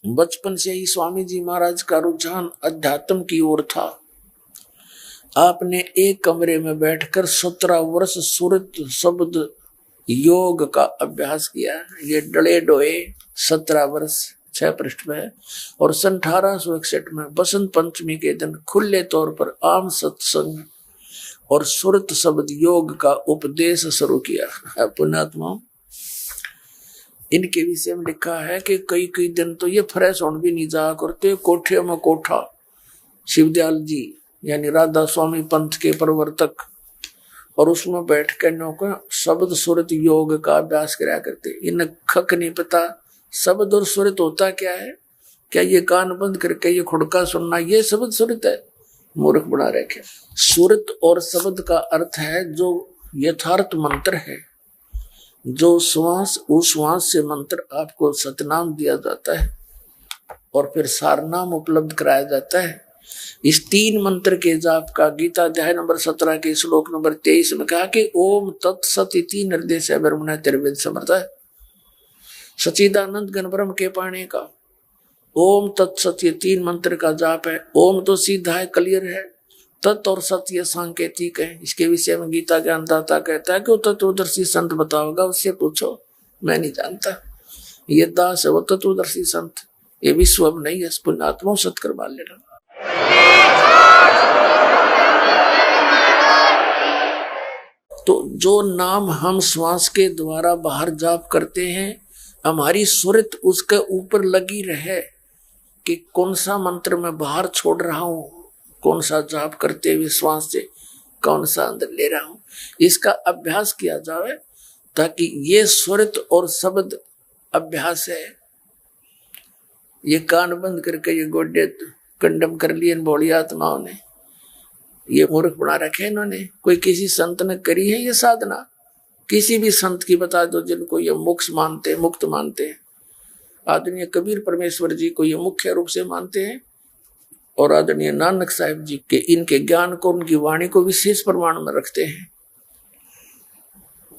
बचपन से ही स्वामी जी महाराज का रुझान अध्यात्म की ओर था। आपने एक कमरे में बैठकर 17 वर्ष सुरत शब्द योग का अभ्यास किया। ये डले डोए 17 वर्ष 6 पृष्ठ में है। और सन 1861 में बसंत पंचमी के दिन खुले तौर पर आम सत्संग और सुरत शब्द योग का उपदेश शुरू किया। पुण्यात्मा इनके विषय में लिखा है कि कई दिन तो ये फ्रेश होने भी नहीं जा करते। कोठे में कोठा शिवदयाल जी यानी राधा स्वामी पंथ के प्रवर्तक, और उसमें बैठ कर नौका शब्द सुरत योग का अभ्यास कराया करते। इन्हें खक नहीं पता शब्द और सुरत होता क्या है। क्या ये कान बंद करके ये खुड़का सुनना ये शब्द सुरत है? मूर्ख बना रखे। सुरत और शब्द का अर्थ है जो यथार्थ मंत्र है, जो श्वास उस श्वास से मंत्र आपको सतनाम दिया जाता है और फिर सारनाम उपलब्ध कराया जाता है। इस 3 मंत्र के जाप का गीता अध्याय नंबर 17 के श्लोक नंबर 23 में कहा कि ओम तत्सत इति निर्देश ब्रह्मण त्रिवेद समर्थ है। सच्चिदानंद घन ब्रह्म के पाने का ओम तत्सत ये 3 मंत्र का जाप है। ओम तो सीधा है, क्लियर है। तत् और सत्य सांकेतिक है। इसके विषय में गीता के अंतदाता कहता है कि वो तत्वदर्शी संत बताओगा, उससे पूछो, मैं नहीं जानता। ये दास है वो तत्वदर्शी संत, ये विश्व में नहीं है। पुण्यात्मा सत्कर मान लेना। तो जो नाम हम श्वास के द्वारा बाहर जाप करते हैं, हमारी सुरत उसके ऊपर लगी रहे कि कौन सा मंत्र मैं बाहर छोड़ रहा हूं, कौन सा जाप करते हुए श्वास से कौन सा अंदर ले रहा हूं। इसका अभ्यास किया जाए ताकि ये सुरत और शब्द अभ्यास है। ये कान बंद करके ये गोड्डे कंडम कर लिए भोली आत्माओं ने, ये मूर्ख बना रखे इन्होंने। कोई किसी संत ने करी है ये साधना? किसी भी संत की बता दो जिनको ये मुक्त मानते हैं। आदरणीय कबीर परमेश्वर जी को ये मुख्य रूप से मानते हैं और आदरणीय नानक साहिब जी के इनके ज्ञान को, उनकी वाणी को विशेष प्रमाण में रखते हैं।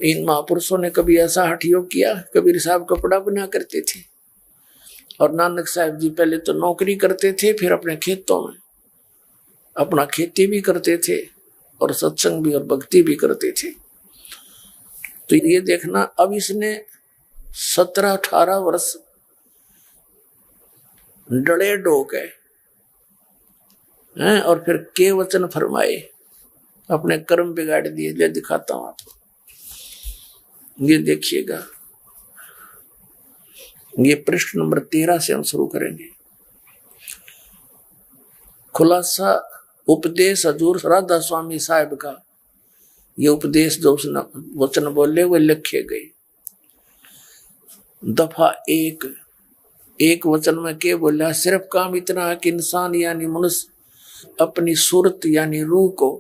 इन महापुरुषों ने कभी ऐसा हठ योग किया? कबीर साहब कपड़ा बना करते थे और नानक साहिब जी पहले तो नौकरी करते थे, फिर अपने खेतों में अपना खेती भी करते थे और सत्संग भी और भक्ति भी करते थे। तो ये देखना, अब इसने 17-18 वर्ष डड़े डोक है और फिर के वचन फरमाए, अपने कर्म बिगाड़ दिए। ले दिखाता हूं आपको, ये देखिएगा। ये पृष्ठ नंबर 13 से हम शुरू करेंगे। खुलासा उपदेश हजूर राधा स्वामी साहब का, ये उपदेश जो उसने वचन बोले वो लिखे गए। दफा एक वचन में क्या बोला, सिर्फ काम इतना है कि इंसान यानी मनुष्य अपनी सूरत यानी रूह को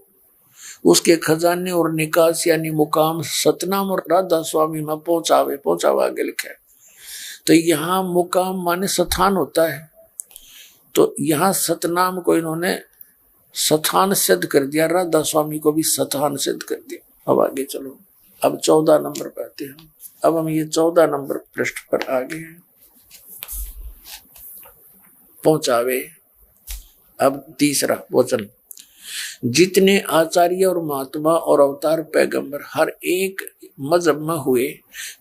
उसके खजाने और निकास यानी मुकाम सतनाम और राधा स्वामी में पहुंचावा आगे लिखा है। तो यहाँ मुकाम माने स्थान होता है, तो यहाँ सतनाम को इन्होंने स्थान सिद्ध कर दिया, राधा स्वामी को भी स्थान सिद्ध कर दिया। अब आगे चलो, अब 14 नंबर पर आते हैं। अब हम ये 14 नंबर पृष्ठ पर आ गए हैं। पहुंचावे। अब तीसरा वचन, जितने आचार्य और महात्मा और अवतार पैगंबर हर एक मजहब में हुए,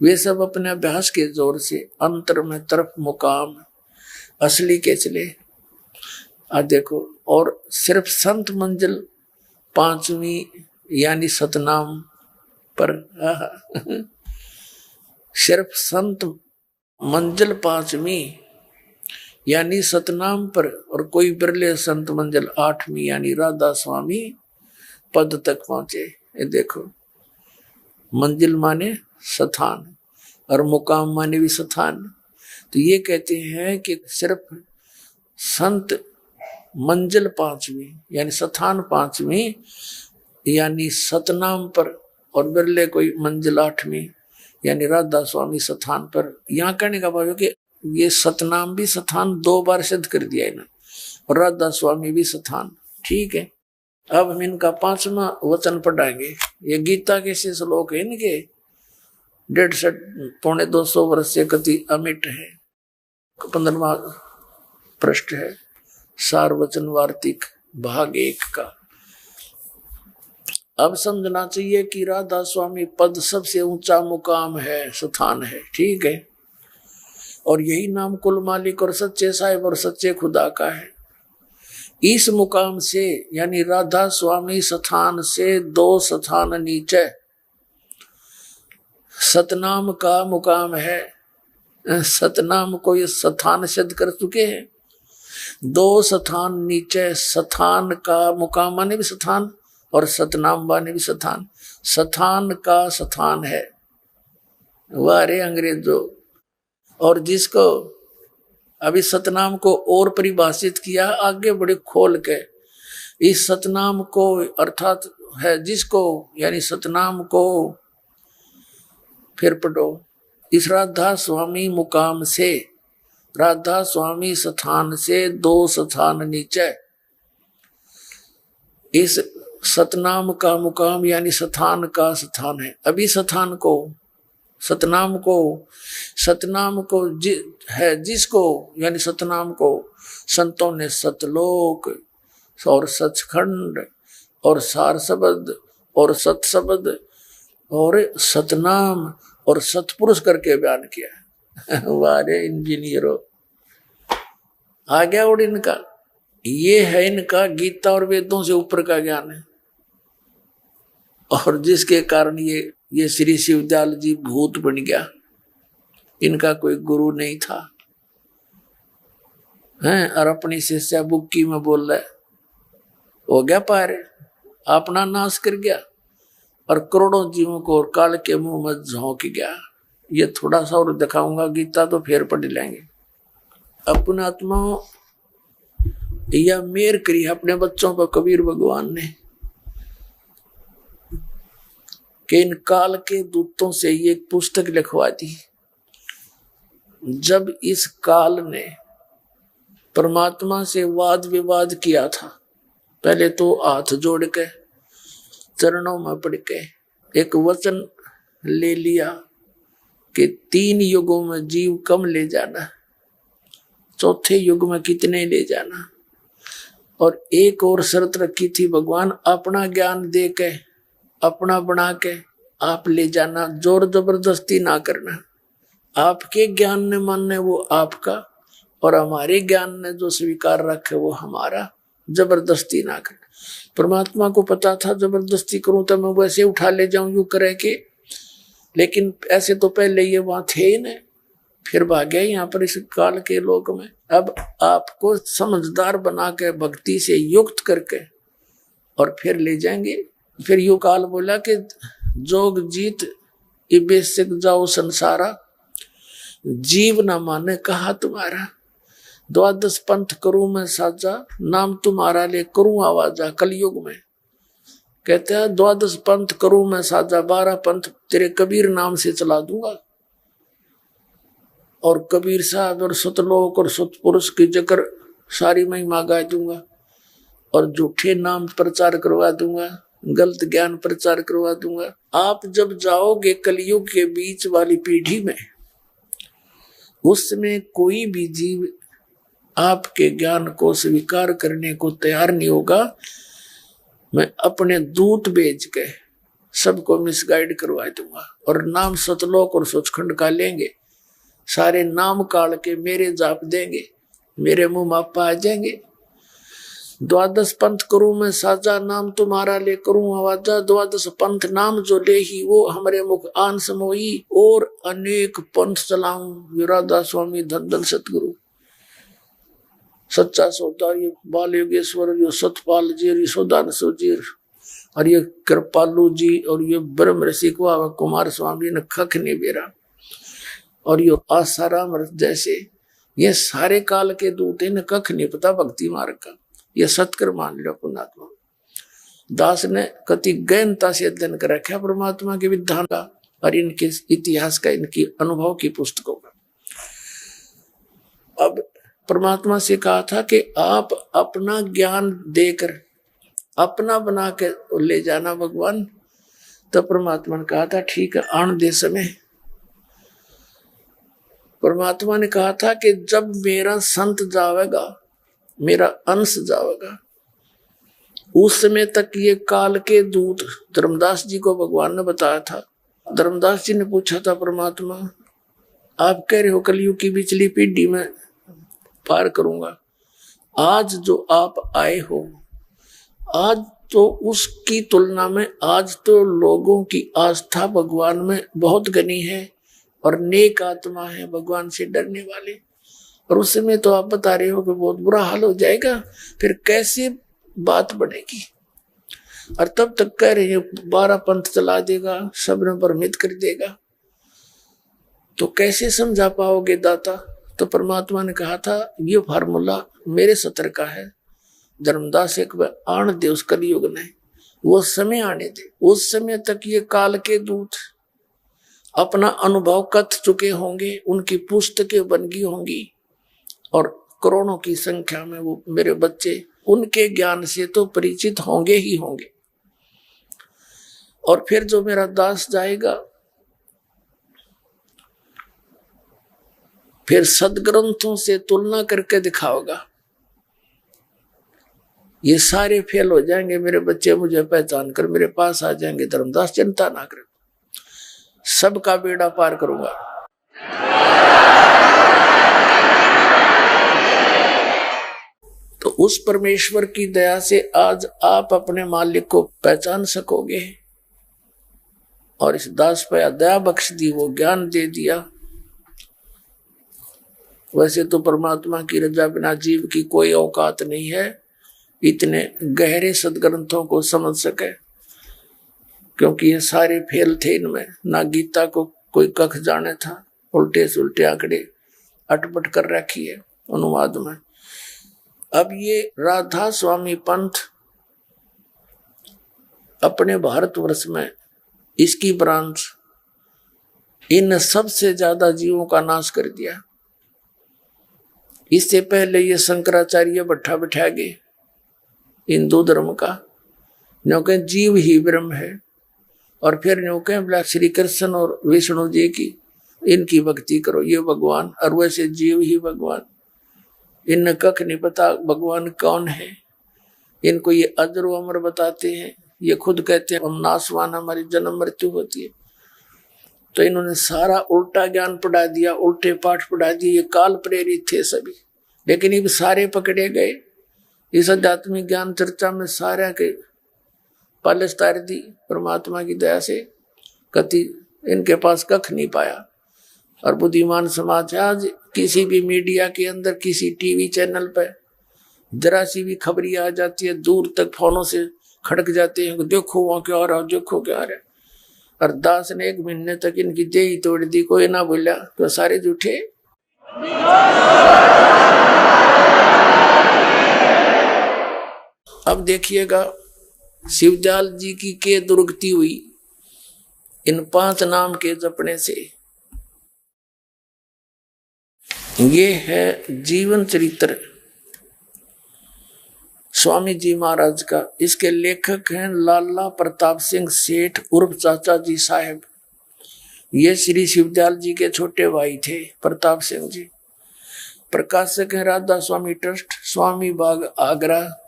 वे सब अपने अभ्यास के जोर से अंतर में तरफ मुकाम असली के चले। देखो, और सिर्फ संत मंजिल 5वीं यानी सतनाम पर सिर्फ संत मंजिल 5वीं यानी सतनाम पर, और कोई बिरले संत मंजिल 8वीं यानी राधा स्वामी पद तक पहुंचे। ये देखो, मंजिल माने स्थान और मुकाम माने भी स्थान। तो ये कहते हैं कि सिर्फ संत मंजिल 5वीं यानी स्थान 5वीं यानी सतनाम पर, और बिरले कोई मंजिल 8वीं यानी राधा स्वामी स्थान पर। यहाँ कहने का भाव है कि ये सतनाम भी स्थान 2 बार सिद्ध कर दिया इन्होंने, और राधा स्वामी भी स्थान। ठीक है, अब हम इनका 5वां वचन पढ़ाएंगे। ये गीता के से श्लोक है, इनके 150 पौने 200 वर्ष से कति अमिट है। 15वां पृष्ठ है, सार वचन वार्तिक भाग 1 का। अब समझना चाहिए कि राधा स्वामी पद सबसे ऊंचा मुकाम है, स्थान है। ठीक है, और यही नाम कुल मालिक और सच्चे साहिब और सच्चे खुदा का है। इस मुकाम से यानी राधा स्वामी स्थान से 2 स्थान नीचे सतनाम का मुकाम है। सतनाम को ये स्थान सिद्ध कर चुके हैं। 2 स्थान नीचे स्थान का मुकाम माने भी स्थान, और सतनाम माने भी स्थान। स्थान का स्थान है, वारे अंग्रेजों। और जिसको अभी सतनाम को और परिभाषित किया आगे बड़े खोल के, इस सतनाम को अर्थात है जिसको यानी सतनाम को, फिर पढ़ो, इस राधा स्वामी मुकाम से, राधा स्वामी स्थान से 2 स्थान नीचे इस सतनाम का मुकाम यानी स्थान का स्थान है। अभी स्थान को सतनाम को है जिसको यानी सतनाम को संतों ने सतलोक और सचखंड और सार शब्द और सत शब्द और सतनाम और सतपुरुष करके बयान किया। वारे इंजीनियरों, आ गया। और इनका ये है, इनका गीता और वेदों से ऊपर का ज्ञान है, और जिसके कारण ये श्री शिवदयाल जी भूत बन गया। इनका कोई गुरु नहीं था, हैं, और अपनी शिष्या बुक्की में बोल रहा है, हो गया पार, अपना नाश कर गया और करोड़ों जीवों को और काल के मुंह में झोंक गया। ये थोड़ा सा और दिखाऊंगा, गीता तो फिर पढ़ लेंगे। अपने आत्मा या मेर करी अपने बच्चों पर कबीर भगवान ने कि इन काल के दूतों से ये पुस्तक लिखवा दी। जब इस काल ने परमात्मा से वाद विवाद किया था, पहले तो हाथ जोड़ के चरणों में पड़ के एक वचन ले लिया कि 3 युगों में जीव कम ले जाना, चौथे युग में कितने ले जाना, और एक और शर्त रखी थी, भगवान अपना ज्ञान दे के अपना बना के आप ले जाना, जोर जबरदस्ती ना करना। आपके ज्ञान ने मानने वो आपका, और हमारे ज्ञान ने जो स्वीकार रखे वो हमारा, जबरदस्ती ना करना। परमात्मा को पता था जबरदस्ती करूं तो मैं वैसे उठा ले जाऊं यूं करे के, लेकिन ऐसे तो पहले ये वहां थे ही नहीं, फिर भागे यहाँ पर इस काल के लोक में। अब आपको समझदार बना के भक्ति से युक्त करके और फिर ले जाएंगे। फिर यू काल बोला कि जोग जीत इबे सिक जाओ संसारा, जीव न माने कहा तुम्हारा, द्वादश पंथ करूं मैं साजा, नाम तुम्हारा ले करूं आवाजा। कलयुग में कहते हैं द्वादश पंथ करूं मैं साजा, 12 पंथ तेरे कबीर नाम से चला दूंगा। और कबीर साहब और सतलोक और सतपुरुष की जकर सारी महिमा गा दूंगा, और झूठे नाम प्रचार करवा दूंगा, गलत ज्ञान प्रचार करवा दूंगा। आप जब जाओगे कलयुग के बीच वाली पीढ़ी में, उसमें कोई भी जीव आपके ज्ञान को स्वीकार करने को तैयार नहीं होगा। मैं अपने दूत भेज के सबको मिसगाइड करवा दूंगा, और नाम सतलोक और सचखंड का लेंगे, सारे नाम काल के मेरे जाप देंगे, मेरे मुंह मापा आ जाएंगे। द्वादश पंथ करूं मैं साजा, नाम तुम्हारा ले करूं आवाजा। द्वादश पंथ नाम जो ले ही, वो हमारे मुख आन समोई, और अनेक पंथ चलाऊं। राधा स्वामी धन धन सतगुरु, सच्चा सौदार, ये बाल योगेश्वर, ये सतपाल जी, और ये सौदानसो जी, और ये कृपालू जी, और ये ब्रह्म ऋषि कुमार स्वामी ने खख नहीं बेरा, और ये आसाराम जैसे, ये सारे काल के दूत हैं, कख नहीं पता भक्ति मार्ग का। ये सत्कर मान लो पुण्यात्मा। दास ने कति गहनता से अध्ययन कर रखा परमात्मा के विधान का, और इनके इतिहास का, इनकी अनुभव की पुस्तकों का। अब परमात्मा से कहा था कि आप अपना ज्ञान देकर अपना बना के ले जाना भगवान। तो परमात्मा ने कहा था ठीक है, आन दे समय। परमात्मा ने कहा था कि जब मेरा संत जावेगा, मेरा अंश जावेगा, उस समय तक ये काल के दूत, धर्मदास जी को भगवान ने बताया था। धर्मदास जी ने पूछा था परमात्मा, आप कह रहे हो कलयुग की बिचली पीढ़ी में पार करूंगा, आज जो आप आए हो, आज तो उसकी तुलना में आज तो लोगों की आस्था भगवान में बहुत घनी है, और नेक आत्मा है, भगवान से डरने वाले। और उस समय तो आप बता रहे हो कि बहुत बुरा हाल हो जाएगा, फिर कैसे बात बढ़ेगी। और तब तक कह रहे हैं 12 पंथ चला देगा, सबने भ्रमित कर देगा, तो कैसे समझा पाओगे दाता। तो परमात्मा ने कहा था ये फार्मूला मेरे सत्र का है, धर्मदास एक बार आन दे उस कलयुग ने, वो समय आने दे। उस समय तक ये काल के दूत अपना अनुभव कथ चुके होंगे, उनकी पुस्तकें बन गई होंगी, और करोड़ों की संख्या में वो मेरे बच्चे उनके ज्ञान से तो परिचित होंगे ही होंगे। और फिर जो मेरा दास जाएगा, फिर सदग्रंथों से तुलना करके दिखाओगा, ये सारे फेल हो जाएंगे। मेरे बच्चे मुझे पहचान कर मेरे पास आ जाएंगे, धर्मदास चिंता ना कर, सबका बेड़ा पार करूंगा। तो उस परमेश्वर की दया से आज आप अपने मालिक को पहचान सकोगे। और इस दास पे दया बख्श दी, वो ज्ञान दे दिया। वैसे तो परमात्मा की रजा बिना जीव की कोई औकात नहीं है इतने गहरे सदग्रंथों को समझ सके, क्योंकि ये सारे फेल थे इनमें। ना गीता को कोई कख जाने था, उल्टे सुल्टे आंकड़े अटपट कर रखी है अनुवाद में। अब ये राधा स्वामी पंथ अपने भारतवर्ष में, इसकी ब्रांच इन सबसे ज्यादा जीवों का नाश कर दिया। इससे पहले ये शंकराचार्य भट्ठा बिठा गए हिंदू धर्म का, क्योंकि जीव ही ब्रह्म है। और फिर क्योंकि श्री कृष्ण और विष्णु जी की इनकी भक्ति करो, ये भगवान, और वैसे जीव ही भगवान। इन्हें कख नहीं पता भगवान कौन है। इनको ये अजर व अमर बताते हैं, ये खुद कहते हैं हम नासवान, हमारी जन्म मृत्यु होती है। तो इन्होंने सारा उल्टा ज्ञान पढ़ा दिया, उल्टे पाठ पढ़ा दिए। ये काल प्रेरित थे सभी, लेकिन ये सारे पकड़े गए। इस आध्यात्मिक ज्ञान चर्चा में सारे के पालस तार दी परमात्मा की दया से, कति इनके पास कख नहीं पाया। और बुद्धिमान समाज आज किसी भी मीडिया के अंदर, किसी टीवी चैनल पर जरा सी भी खबरी आ जाती है, दूर तक फोनों से खड़क जाते हैं, देखो वहां क्या आ रहा, देखो क्या आ रहा। और दास ने 1 महीने तक इनकी देही तोड़ दी, कोई ना बोला तो सारे झूठे। अब देखिएगा शिवदयाल जी की के दुर्गति हुई इन 5 नाम के जपने से। ये है जीवन चरित्र स्वामी जी महाराज का। इसके लेखक हैं लाला प्रताप सिंह सेठ उर्फ चाचा जी साहब। ये श्री शिवदयाल जी के छोटे भाई थे प्रताप सिंह जी। प्रकाशक हैं राधा स्वामी ट्रस्ट, स्वामी बाग, आगरा।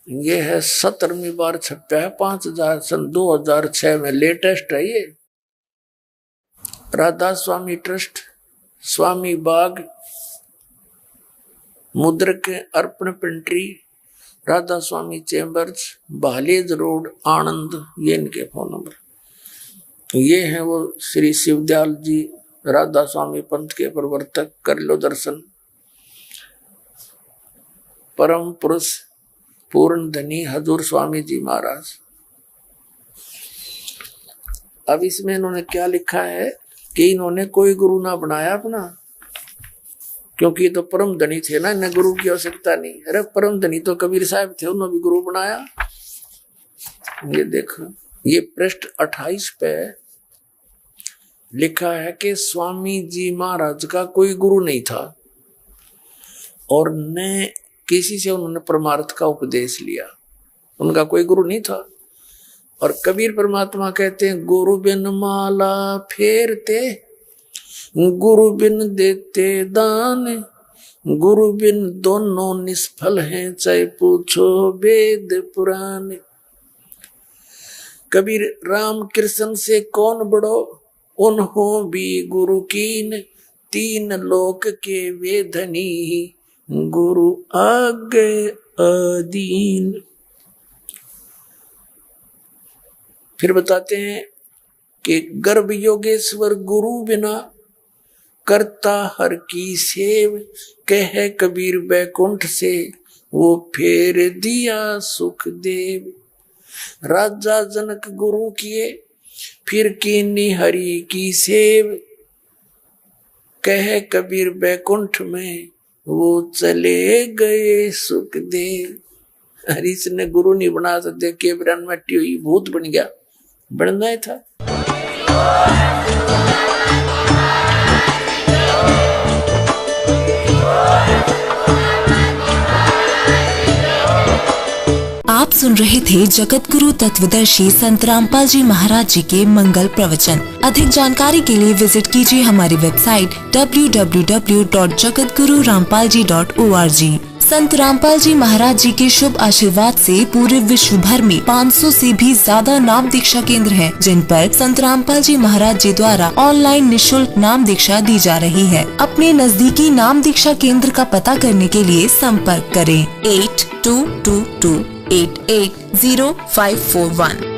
ये है 17वीं बार छपा है, 5000 सन 2006 में लेटेस्ट है ये। राधा स्वामी ट्रस्ट, स्वामी बाग, मुद्रक अर्पण पेंट्री, राधा स्वामी चैम्बर्स, भालेज रोड, आनंद। ये इनके फोन नंबर। ये है वो श्री शिवदयाल जी राधा स्वामी पंथ के प्रवर्तक। कर लो दर्शन। परम पुरुष पूर्ण धनी हजूर स्वामी जी महाराज। अब इसमें इन्होंने क्या लिखा है कि इन्होंने कोई गुरु ना बनाया अपना, क्योंकि ये तो परम धनी थे ना, इन्हें गुरु की आवश्यकता नहीं। अरे परम धनी तो कबीर साहब थे, उन्होंने भी गुरु बनाया। ये देखो, ये पृष्ठ 28 पे लिखा है कि स्वामी जी महाराज का कोई गुरु नहीं था और न किसी से उन्होंने परमार्थ का उपदेश लिया। उनका कोई गुरु नहीं था। और कबीर परमात्मा कहते हैं, गुरु बिन माला फेरते, गुरु बिन देते दान, गुरु बिन दोनों निष्फल हैं, चाहे पूछो वेद पुराण। कबीर राम कृष्ण से कौन बड़ो, उन्हों भी गुरु कीन, 3 लोक के वेधनी, गुरु आगे अधीन। फिर बताते हैं कि गर्भ योगेश्वर गुरु बिना, करता हर की सेव, कह कबीर बैकुंठ से, वो फेर दिया सुखदेव। राजा जनक गुरु किए, फिर कीनी हरि की सेव, कह कबीर बैकुंठ में, वो चले गए सुखदेव। हरीश ने गुरु नहीं बना सकते, केवरन मट्टी हुई भूत बन गया, बनना ही था। आप सुन रहे थे जगत गुरु तत्वदर्शी संत रामपाल जी महाराज जी के मंगल प्रवचन। अधिक जानकारी के लिए विजिट कीजिए हमारी वेबसाइट www.jagatgururampalji.org। संत रामपाल जी महाराज जी के शुभ आशीर्वाद से पूरे विश्व भर में 500 से भी ज्यादा नाम दीक्षा केंद्र हैं, जिन पर संत रामपाल जी महाराज जी द्वारा ऑनलाइन निशुल्क नाम दीक्षा दी जा रही है। अपने नजदीकी नाम दीक्षा केंद्र का पता करने के लिए संपर्क करें 8222880541।